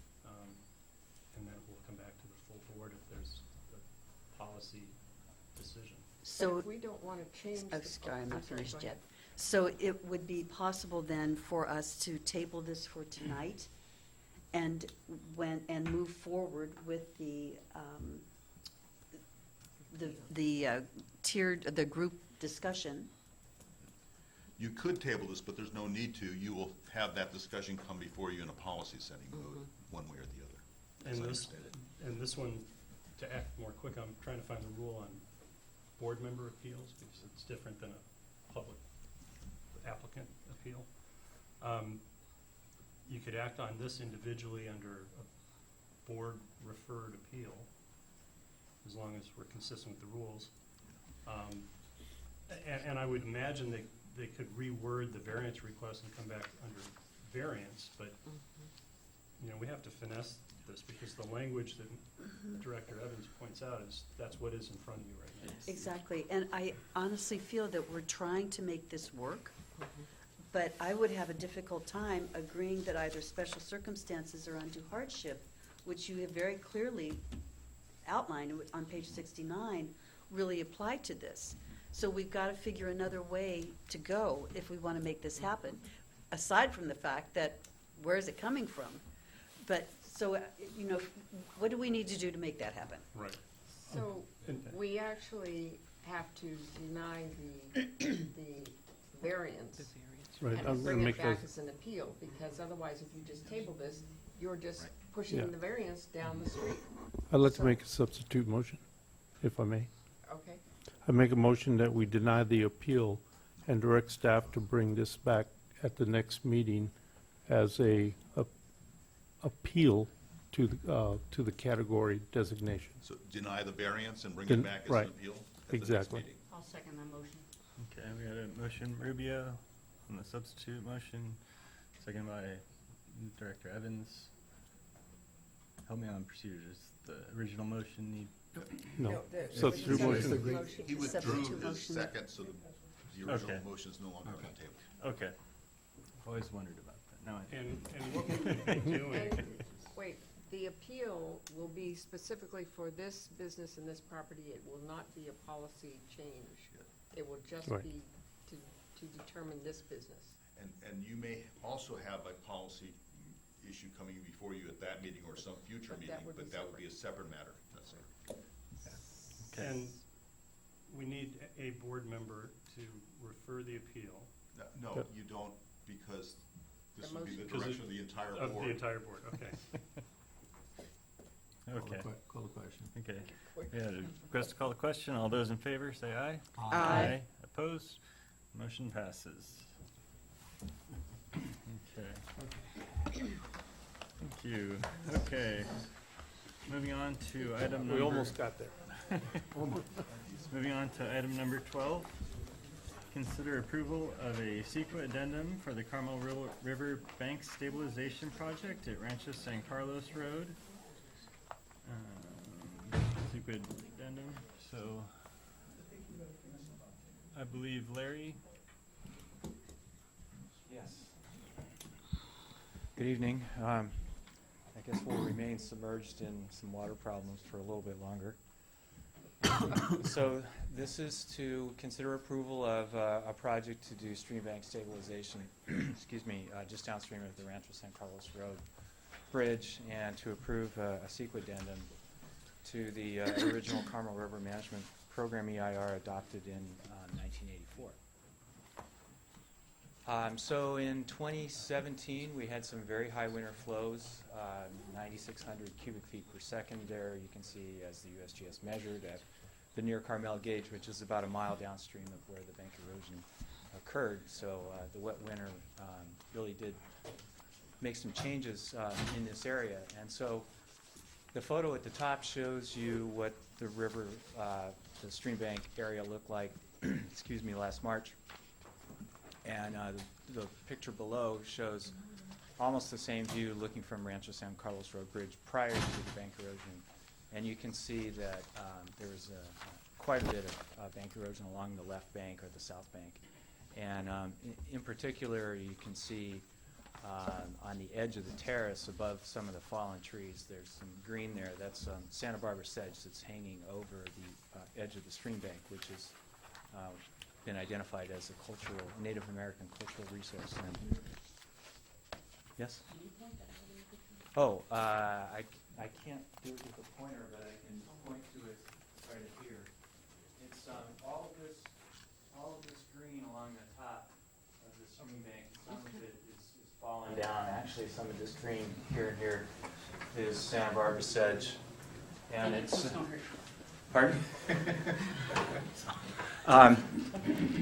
and then it will come back to the full board if there's a policy decision. But So, if we don't want to change oh, the. sorry, I'm not sorry, finished go yet. ahead. So it would be possible then for us to table this for tonight and move forward with the group discussion? You could table this, but there's no need to. You will have that discussion come before you in a policy setting mode, one way or the other. as And I this, understand it. and this one, to act more quick, I'm trying to find the rule on board member appeals, because it's different than a public applicant appeal. You could act on this individually under board-referred appeal, as long as we're consistent with the rules. And I would imagine they could reword the variance request and come back under variance, but, you know, we have to finesse this, because the language that Director Evans points out is, that's what is in front of you right now. Exactly, and I honestly feel that we're trying to make this work, but I would have a difficult time agreeing that either special circumstances or undue hardship, which you have very clearly outlined on page 69, really apply to this. So we've got to figure another way to go if we want to make this happen, aside from the fact that, where is it coming from? But, so, you know, what do we need to do to make that happen? Right. So we actually have to deny the variance Right, I'm and gonna bring it make back those- as an appeal, because otherwise if you just table this, you're just Right. pushing Yeah. the variance down the street. I'd like to So- make a substitute motion, if I may. Okay. I make a motion that we deny the appeal and direct staff to bring this back at the next meeting as a appeal to the category designation. So deny the variance and bring Den- it back as right. an appeal at the next Exactly. meeting? I'll second that motion. Okay, we got a motion Rubio on the substitute motion, second by Director Evans. Help me on procedure. Does the original motion need? No. the- Substitute the motion. motion. He withdrew Substitute his motion. second, so the original Okay. motion is no longer on the table. Okay. I've always wondered about that. Now I And what we would be doing, And, wait, the appeal will be specifically for this business and this property. It will not be a policy change. It will just Right. be to determine this business. And you may also have a policy issue coming before you at that meeting or some future But meeting, that would but be that would be a separate matter. That's it. and we need a board member to refer the appeal No, Yep. you don't, because this The would be the motion- direction of the entire board. of the entire board, okay. Okay, Call the question. okay. Yeah, request to call the question. All those in favor, say aye. Aye. Opposed? Motion passes. Okay. Thank you. Okay. Moving on to item number. We almost got there. Moving on to item number 12. Consider approval of a CEQA addendum for the Carmel River Bank Stabilization Project at Rancho San Carlos Road. CEQA addendum, so I believe Larry. Yes. Good evening. I guess we'll remain submerged in some water problems for a little bit longer. So this is to consider approval of a project to do stream bank stabilization, excuse me, just downstream of the Rancho San Carlos Road Bridge, and to approve a CEQA addendum to the original Carmel River Management Program EIR adopted in 1984. So in 2017, we had some very high winter flows, 9,600 cubic feet per second there. You can see as the USGS measured at the near Carmel gauge, which is about a mile downstream of where the bank erosion occurred. So the wet winter really did make some changes in this area. And so the photo at the top shows you what the river, the stream bank area looked like, excuse me, last March. And the picture below shows almost the same view looking from Rancho San Carlos Road Bridge prior to the bank erosion. And you can see that there was quite a bit of bank erosion along the left bank or the south bank. And in particular, you can see on the edge of the terrace above some of the fallen trees, there's some green there. That's Santa Barbara sedge that's hanging over the edge of the stream bank, which has been identified as a cultural, Native American cultural resource. And yes? Oh, I can't do it with a pointer, but I can point to it right here. It's all of this green along the top of the stream bank. Some of it is fallen down. Actually, some of this green here and here is Santa Barbara sedge, and it's. Pardon?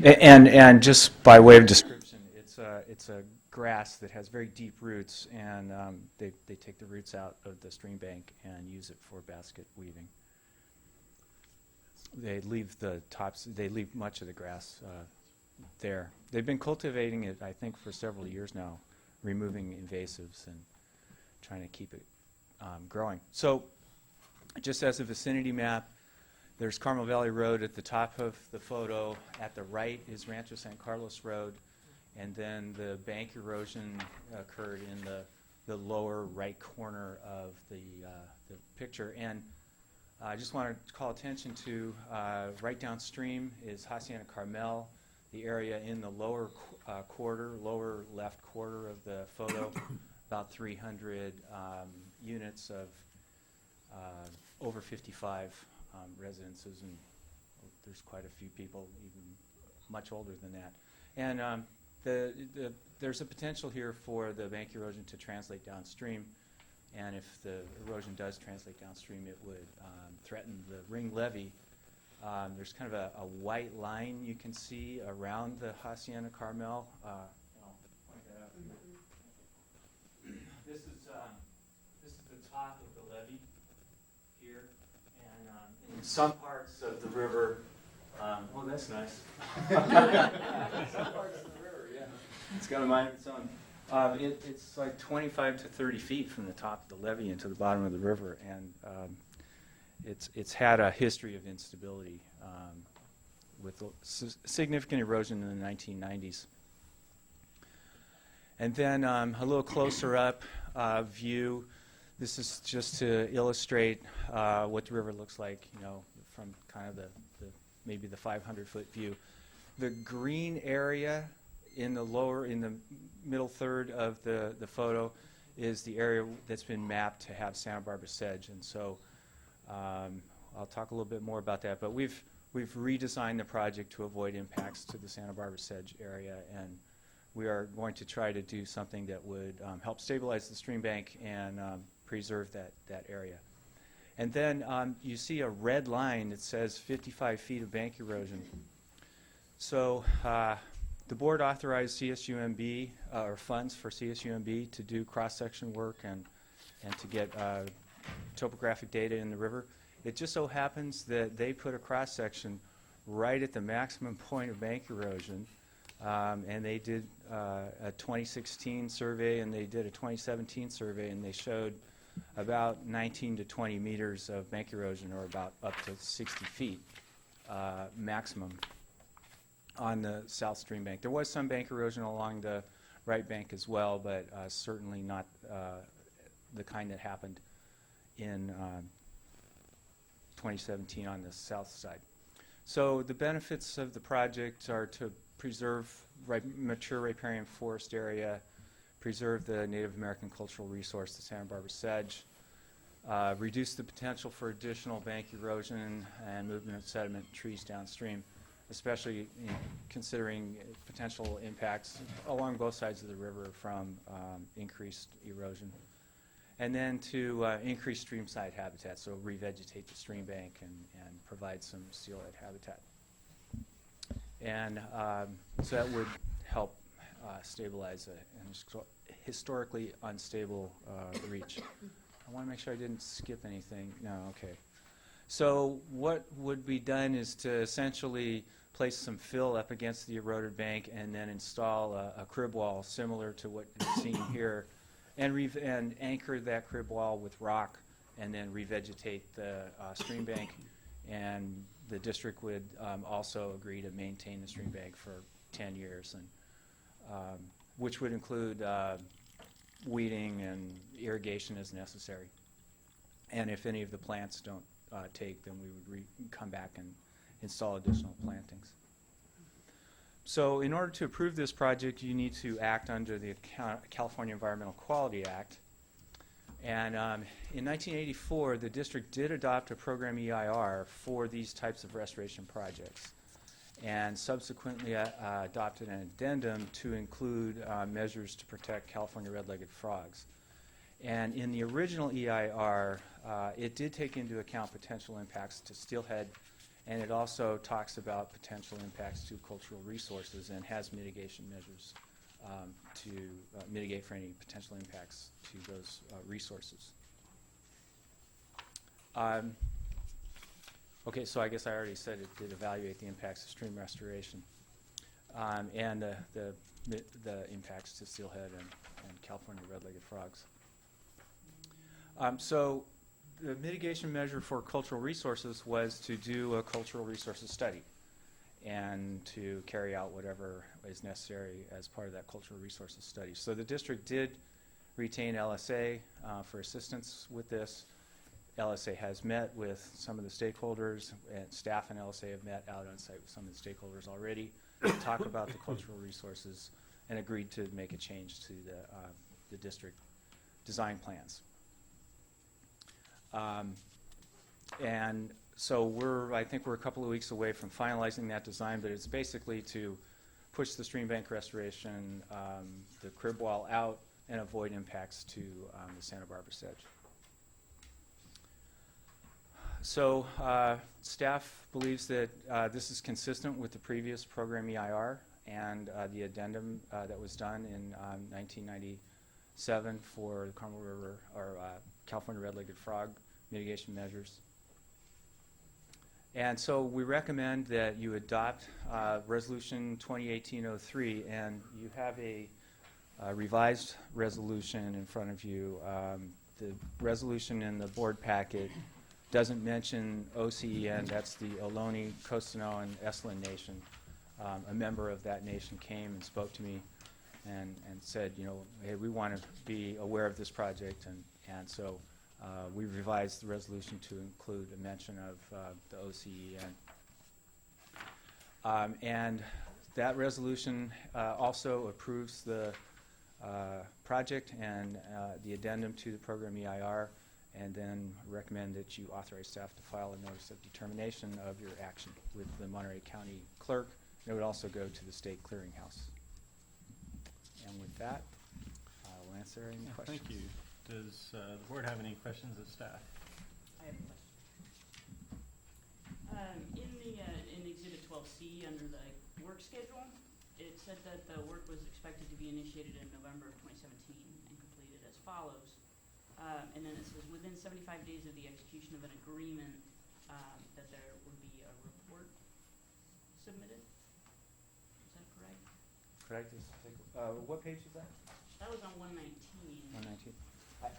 And just by way of description, it's a grass that has very deep roots, and they take the roots out of the stream bank and use it for basket weaving. They leave much of the grass there. They've been cultivating it, I think, for several years now, removing invasives and trying to keep it growing. So just as a vicinity map, there's Carmel Valley Road at the top of the photo. At the right is Rancho San Carlos Road, and then the bank erosion occurred in the lower right corner of the picture. And I just want to call attention to right downstream is Hacienda Carmel, the area in the lower lower left quarter of the photo, about 300 units of over 55 residences, and there's quite a few people even much older than that. And there's a potential here for the bank erosion to translate downstream, and if the erosion does translate downstream, it would threaten the ring levee. There's kind of a white line you can see around the Hacienda Carmel. I'll point that out here. This is the top of the levee here, and in some parts of the river, oh, that's nice. Some parts of the river, yeah. It's got a mind of its own. It's like 25 to 30 feet from the top of the levee into the bottom of the river, and it's had a history of instability with significant erosion in the 1990s. And then a little closer up view. This is just to illustrate what the river looks like, from kind of maybe the 500-foot view. The green area in the middle third of the photo is the area that's been mapped to have Santa Barbara sedge, and so I'll talk a little bit more about that. But we've redesigned the project to avoid impacts to the Santa Barbara sedge area, and we are going to try to do something that would help stabilize the stream bank and preserve that area. And then you see a red line that says 55 feet of bank erosion. So the board authorized CSUMB, or funds for CSUMB, to do cross-section work and to get topographic data in the river. It just so happens that they put a cross-section right at the maximum point of bank erosion, and they did a 2016 survey and they did a 2017 survey, and they showed about 19 to 20 meters of bank erosion, or about up to 60 feet maximum on the south stream bank. There was some bank erosion along the right bank as well, but certainly not the kind that happened in 2017 on the south side. So the benefits of the project are to preserve mature riparian forest area, preserve the Native American cultural resource, the Santa Barbara sedge, reduce the potential for additional bank erosion and movement of sediment and trees downstream, especially considering potential impacts along both sides of the river from increased erosion. And then to increase streamside habitat, so revegetate the stream bank and provide some steelhead habitat. And so that would help stabilize an historically unstable reach. I want to make sure I didn't skip anything. No, okay. So what would be done is to essentially place some fill up against the eroded bank and then install a crib wall similar to what you're seeing here, and anchor that crib wall with rock, and then revegetate the stream bank. And the district would also agree to maintain the stream bank for 10 years, and which would include weeding and irrigation as necessary. And if any of the plants don't take, then we would come back and install additional plantings. So in order to approve this project, you need to act under the California Environmental Quality Act. And in 1984, the district did adopt a program EIR for these types of restoration projects, and subsequently adopted an addendum to include measures to protect California red-legged frogs. And in the original EIR, it did take into account potential impacts to steelhead, and it also talks about potential impacts to cultural resources and has mitigation measures to mitigate for any potential impacts to those resources. Okay, so I guess I already said it did evaluate the impacts of stream restoration and the impacts to steelhead and California red-legged frogs. So the mitigation measure for cultural resources was to do a cultural resources study and to carry out whatever is necessary as part of that cultural resources study. So the district did retain LSA for assistance with this. LSA has met with some of the stakeholders, and staff and LSA have met out on site with some of the stakeholders already to talk about the cultural resources and agreed to make a change to the district design plans. And so I think we're a couple of weeks away from finalizing that design, but it's basically to push the stream bank restoration, the crib wall out, and avoid impacts to the Santa Barbara sedge. So staff believes that this is consistent with the previous program EIR and the addendum that was done in 1997 for the Carmel River or California red-legged frog mitigation measures. And so we recommend that you adopt Resolution 2018-03, and you have a revised resolution in front of you. The resolution in the board packet doesn't mention OCEN, that's the Ohlone, Costano, and Esalen Nation. A member of that nation came and spoke to me and said, you know, hey, we want to be aware of this project, and so we revised the resolution to include a mention of the OCEN. And that resolution also approves the project and the addendum to the program EIR, and then recommend that you authorize staff to file a notice of determination of your action with the Monterey County Clerk. And it would also go to the state clearinghouse. And with that, I'll answer any questions. Thank you. Does the board have any questions of staff? I have a question. In Exhibit 12C, under the work schedule, it said that the work was expected to be initiated in November of 2017 and completed as follows. And then it says, within 75 days of the execution of an agreement, that there would be a report submitted. Is that correct? Correct. What page is that? That was on 119. 119. I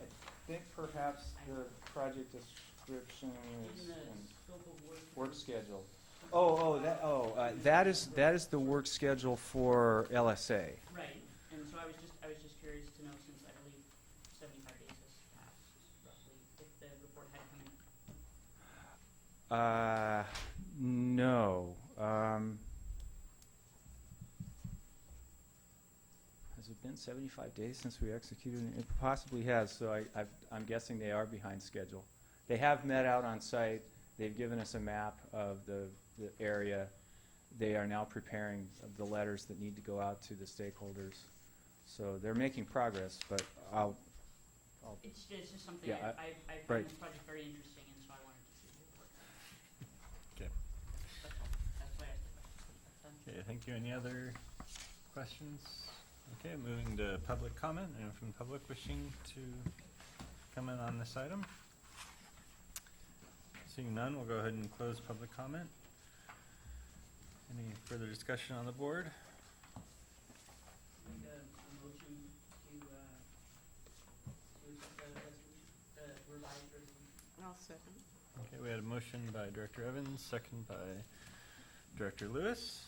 think perhaps the project description is In the in scope of work schedule. That is the work schedule for LSA. Right. And so I was just curious to know, since I believe 75 days has passed, roughly, if the report had come in. No. Has it been 75 days since we executed it? It possibly has, so I'm guessing they are behind schedule. They have met out on site. They've given us a map of the area. They are now preparing the letters that need to go out to the stakeholders. So they're making progress, but It's just something Yeah, I right. find this project very interesting, and so I wanted to see the report. Okay. That's all. That's why I asked the question. Okay, thank you. Any other questions? Okay, moving to public comment. Anyone from the public wishing to comment on this item? Seeing none, we'll go ahead and close public comment. Any further discussion on the board? Make a motion to accept the resolution, the revised resolution. I'll second. Okay, we had a motion by Director Evans, second by Director Lewis.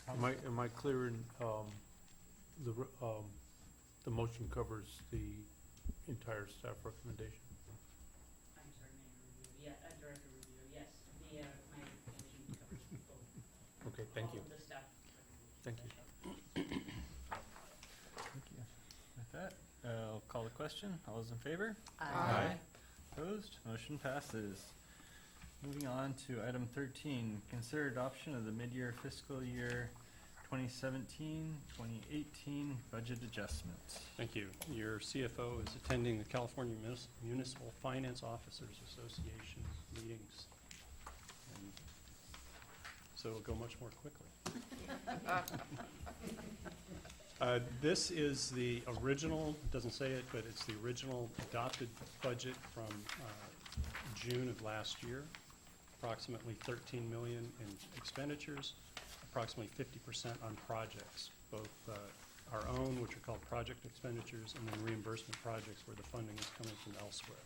Am I clear in, the motion covers the entire staff recommendation? I'm sorry, Mayor Rubio. Yeah, Director Rubio, yes. My motion covers both. Okay, thank you. All of the staff. Thank you. Thank you. With that, I'll call the question. All those in favor? Aye. Opposed? Motion passes. Moving on to item 13, consider adoption of the mid-year fiscal year 2017-2018 budget adjustments. Thank you. Your CFO is attending the California Municipal Finance Officers Association meetings, and so it'll go much more quickly. This is the original, it doesn't say it, but it's the original adopted budget from June of last year. Approximately 13 million in expenditures, approximately 50% on projects, both our own, which are called project expenditures, and then reimbursement projects where the funding is coming from elsewhere.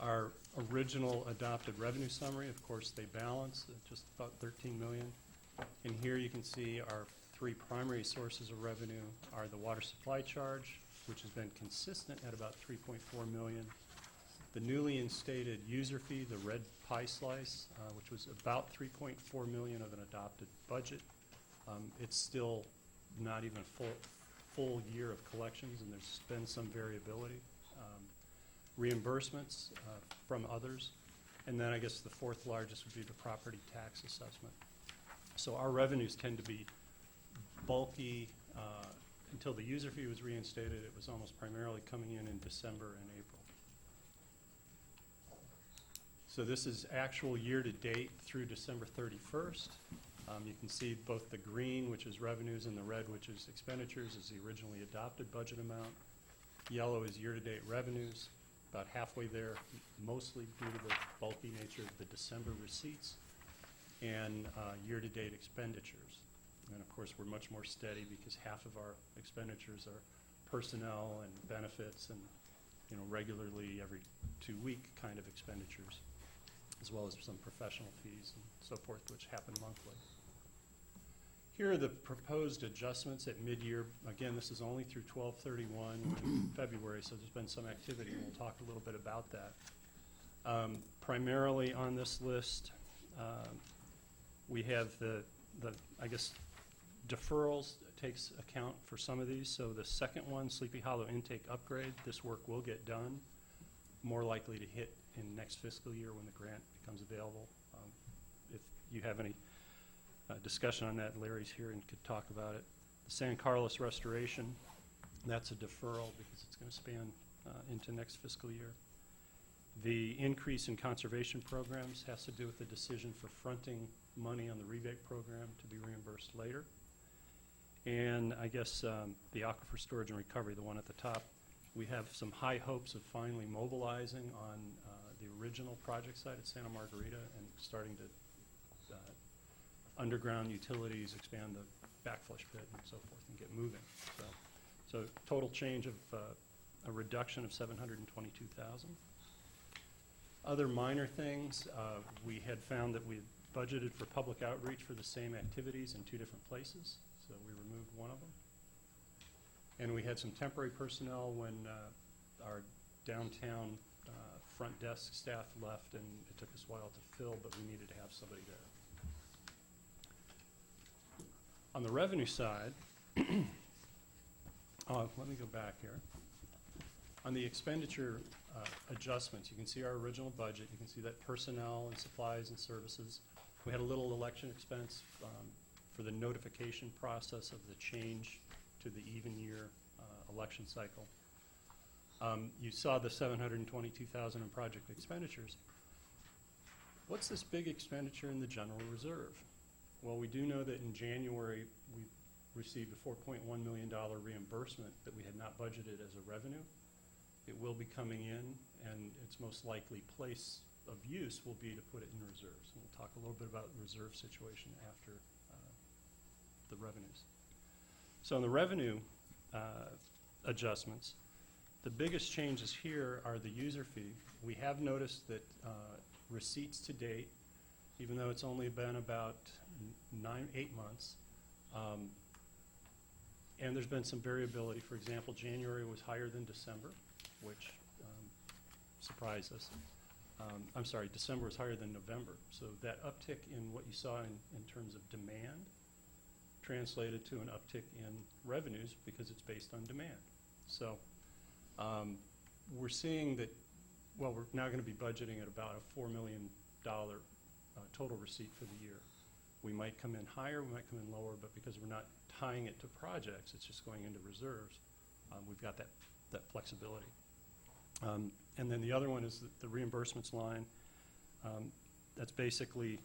Our original adopted revenue summary, of course, they balance at just about 13 million. And here you can see our three primary sources of revenue are the water supply charge, which has been consistent at about 3.4 million. The newly instated user fee, the red pie slice, which was about 3.4 million of an adopted budget. It's still not even a full year of collections, and there's been some variability. Reimbursements from others, and then I guess the fourth largest would be the property tax assessment. So our revenues tend to be bulky. Until the user fee was reinstated, it was almost primarily coming in December and April. So this is actual year-to-date through December 31st. You can see both the green, which is revenues, and the red, which is expenditures, is the originally adopted budget amount. Yellow is year-to-date revenues, about halfway there, mostly due to the bulky nature of the December receipts, and year-to-date expenditures. And of course, we're much more steady because half of our expenditures are personnel and benefits and, regularly every 2-week kind of expenditures, as well as some professional fees and so forth, which happen monthly. Here are the proposed adjustments at mid-year. Again, this is only through 12/31 February, so there's been some activity, and we'll talk a little bit about that. Primarily on this list, we have the I guess, deferrals takes account for some of these. So the second one, Sleepy Hollow intake upgrade, this work will get done, more likely to hit in next fiscal year when the grant becomes available. If you have any discussion on that, Larry's here and could talk about it. The San Carlos restoration, that's a deferral because it's going to span into next fiscal year. The increase in conservation programs has to do with the decision for fronting money on the rebate program to be reimbursed later. And I guess the aquifer storage and recovery, the one at the top, we have some high hopes of finally mobilizing on the original project site at Santa Margarita and starting to underground utilities, expand the backflush pit and so forth, and get moving. So total change of a reduction of 722,000. Other minor things, we had found that we had budgeted for public outreach for the same activities in 2 different places, so we removed one of them. And we had some temporary personnel when our downtown front desk staff left, and it took us a while to fill, but we needed to have somebody there. On the revenue side, let me go back here. On the expenditure adjustments, you can see our original budget. You can see that personnel and supplies and services. We had a little election expense for the notification process of the change to the even year election cycle. You saw the 722,000 in project expenditures. What's this big expenditure in the general reserve? Well, we do know that in January we received a $4.1 million reimbursement that we had not budgeted as a revenue. It will be coming in, and its most likely place of use will be to put it in reserves. And we'll talk a little bit about the reserve situation after the revenues. So in the revenue adjustments, the biggest changes here are the user fee. We have noticed that receipts to date, even though it's only been about 8 months, and there's been some variability. For example, January was higher than December, which surprised us. I'm sorry, December was higher than November. So that uptick in what you saw in terms of demand translated to an uptick in revenues because it's based on demand. So we're seeing that, well, we're now going to be budgeting at about a $4 million total receipt for the year. We might come in higher, we might come in lower, but because we're not tying it to projects, it's just going into reserves, we've got that flexibility. And then the other one is the reimbursements line. That's basically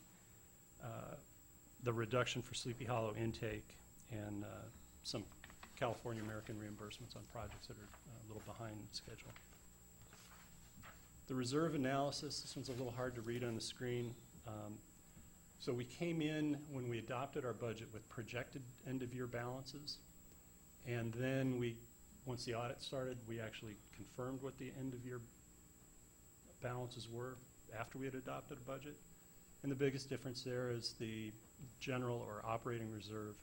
the reduction for Sleepy Hollow intake and some California American reimbursements on projects that are a little behind schedule. The reserve analysis, this one's a little hard to read on the screen. So we came in when we adopted our budget with projected end-of-year balances, and then once the audit started, we actually confirmed what the end-of-year balances were after we had adopted a budget. And the biggest difference there is the general or operating reserve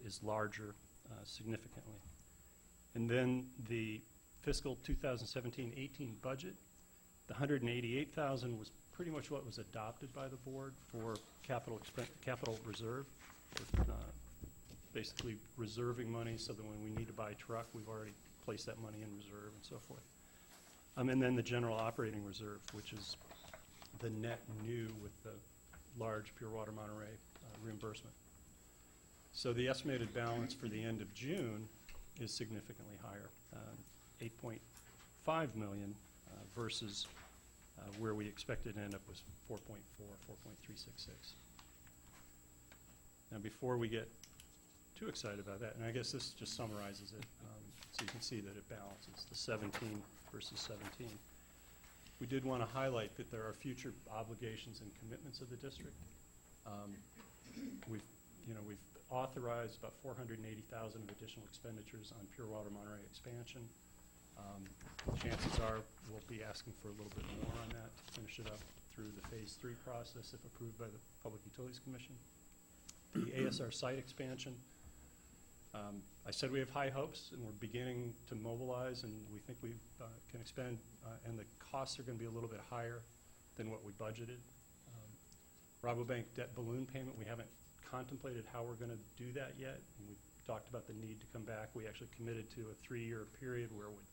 is larger significantly. And then the fiscal 2017-18 budget, the $188,000 was pretty much what was adopted by the board for capital reserve, basically reserving money so that when we need to buy a truck, we've already placed that money in reserve and so forth. And then the general operating reserve, which is the net new with the large Pure Water Monterey reimbursement. So the estimated balance for the end of June is significantly higher, $8.5 million versus where we expected to end up was 4.366. Now before we get too excited about that, and I guess this just summarizes it, so you can see that it balances the 17 versus 17. We did want to highlight that there are future obligations and commitments of the district. We've authorized about $480,000 of additional expenditures on Pure Water Monterey expansion. Chances are we'll be asking for a little bit more on that to finish it up through the Phase 3 process if approved by the Public Utilities Commission. The ASR site expansion, I said we have high hopes and we're beginning to mobilize, and we think we can expand, and the costs are going to be a little bit higher than what we budgeted. Rabobank debt balloon payment, we haven't contemplated how we're going to do that yet, and we talked about the need to come back. We actually committed to a 3-year period where we'd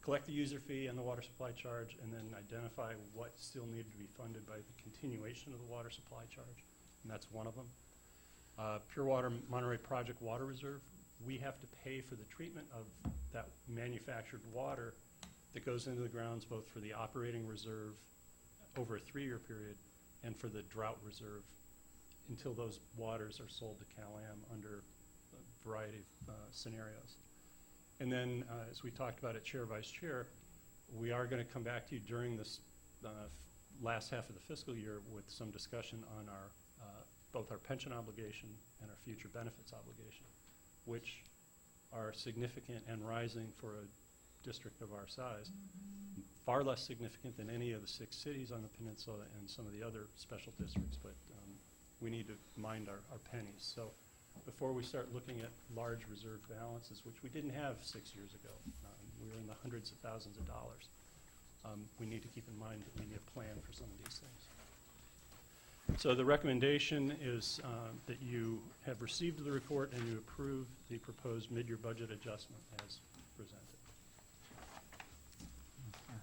collect the user fee and the water supply charge, and then identify what still needed to be funded by the continuation of the water supply charge, and that's one of them. Pure Water Monterey Project Water Reserve, we have to pay for the treatment of that manufactured water that goes into the grounds both for the operating reserve over a 3-year period and for the drought reserve until those waters are sold to Cal-Am under a variety of scenarios. And then, as we talked about at Chair, Vice Chair, we are going to come back to you during this last half of the fiscal year with some discussion on our both our pension obligation and our future benefits obligation, which are significant and rising for a district of our size, far less significant than any of the 6 cities on the peninsula and some of the other special districts, but we need to mind our pennies. So before we start looking at large reserve balances, which we didn't have 6 years ago, we were in the hundreds of thousands of dollars, we need to keep in mind that we need a plan for some of these things. So the recommendation is that you have received the report and you approve the proposed mid-year budget adjustment as presented.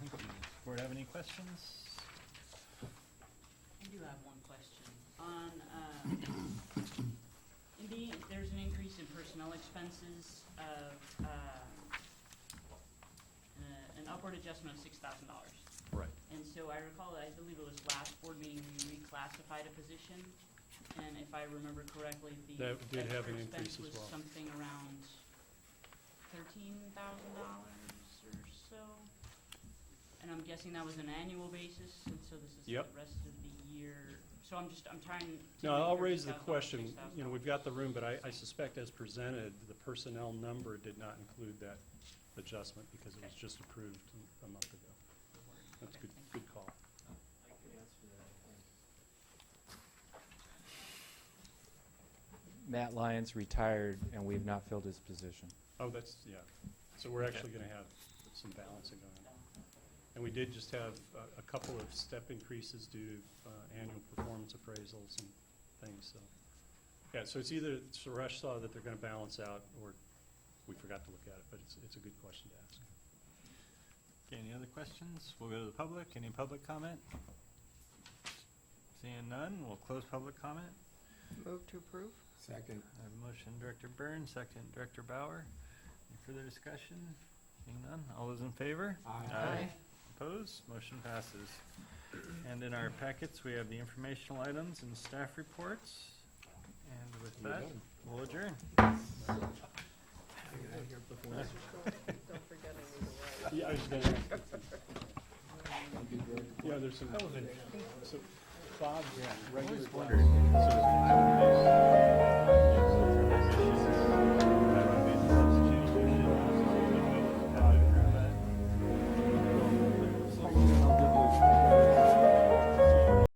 Thank you. Does the board have any questions? I do have one question. On, there's an increase in personnel expenses of an upward adjustment of $6,000. Right. And so I recall, I believe it was last board meeting, we reclassified a position. And if I remember correctly, the That did have extra an increase expense as well. was something around $13,000 or so. And I'm guessing that was an annual basis, and so this is Yep. the rest of the year. So I'm trying to. No, make I'll sure raise the $6,000, question. $6,000. We've got the room, but I suspect as presented, the personnel number did not include that adjustment because it was just approved a month ago. That's Okay, good call. Matt Lyons retired, and we've not filled his position. Oh, that's, yeah. So we're actually going to have some balancing going on. And we did just have a couple of step increases due to annual performance appraisals and things, so. Yeah, so it's either Suresh saw that they're going to balance out, or we forgot to look at it, but it's a good question to ask. Okay, any other questions? We'll go to the public. Any public comment? Seeing none, we'll close public comment. Move to approve? Second. I have a motion, Director Byrne, second, Director Bauer. Any further discussion? Seeing none, all those in favor? Aye. Opposed? Motion passes. And in our packets, we have the informational items and staff reports. And with We're that, done. We'll adjourn. Don't forget I need a ride. Yeah, I was gonna ask. Yeah, there's some, so Bob, regular. Wondered.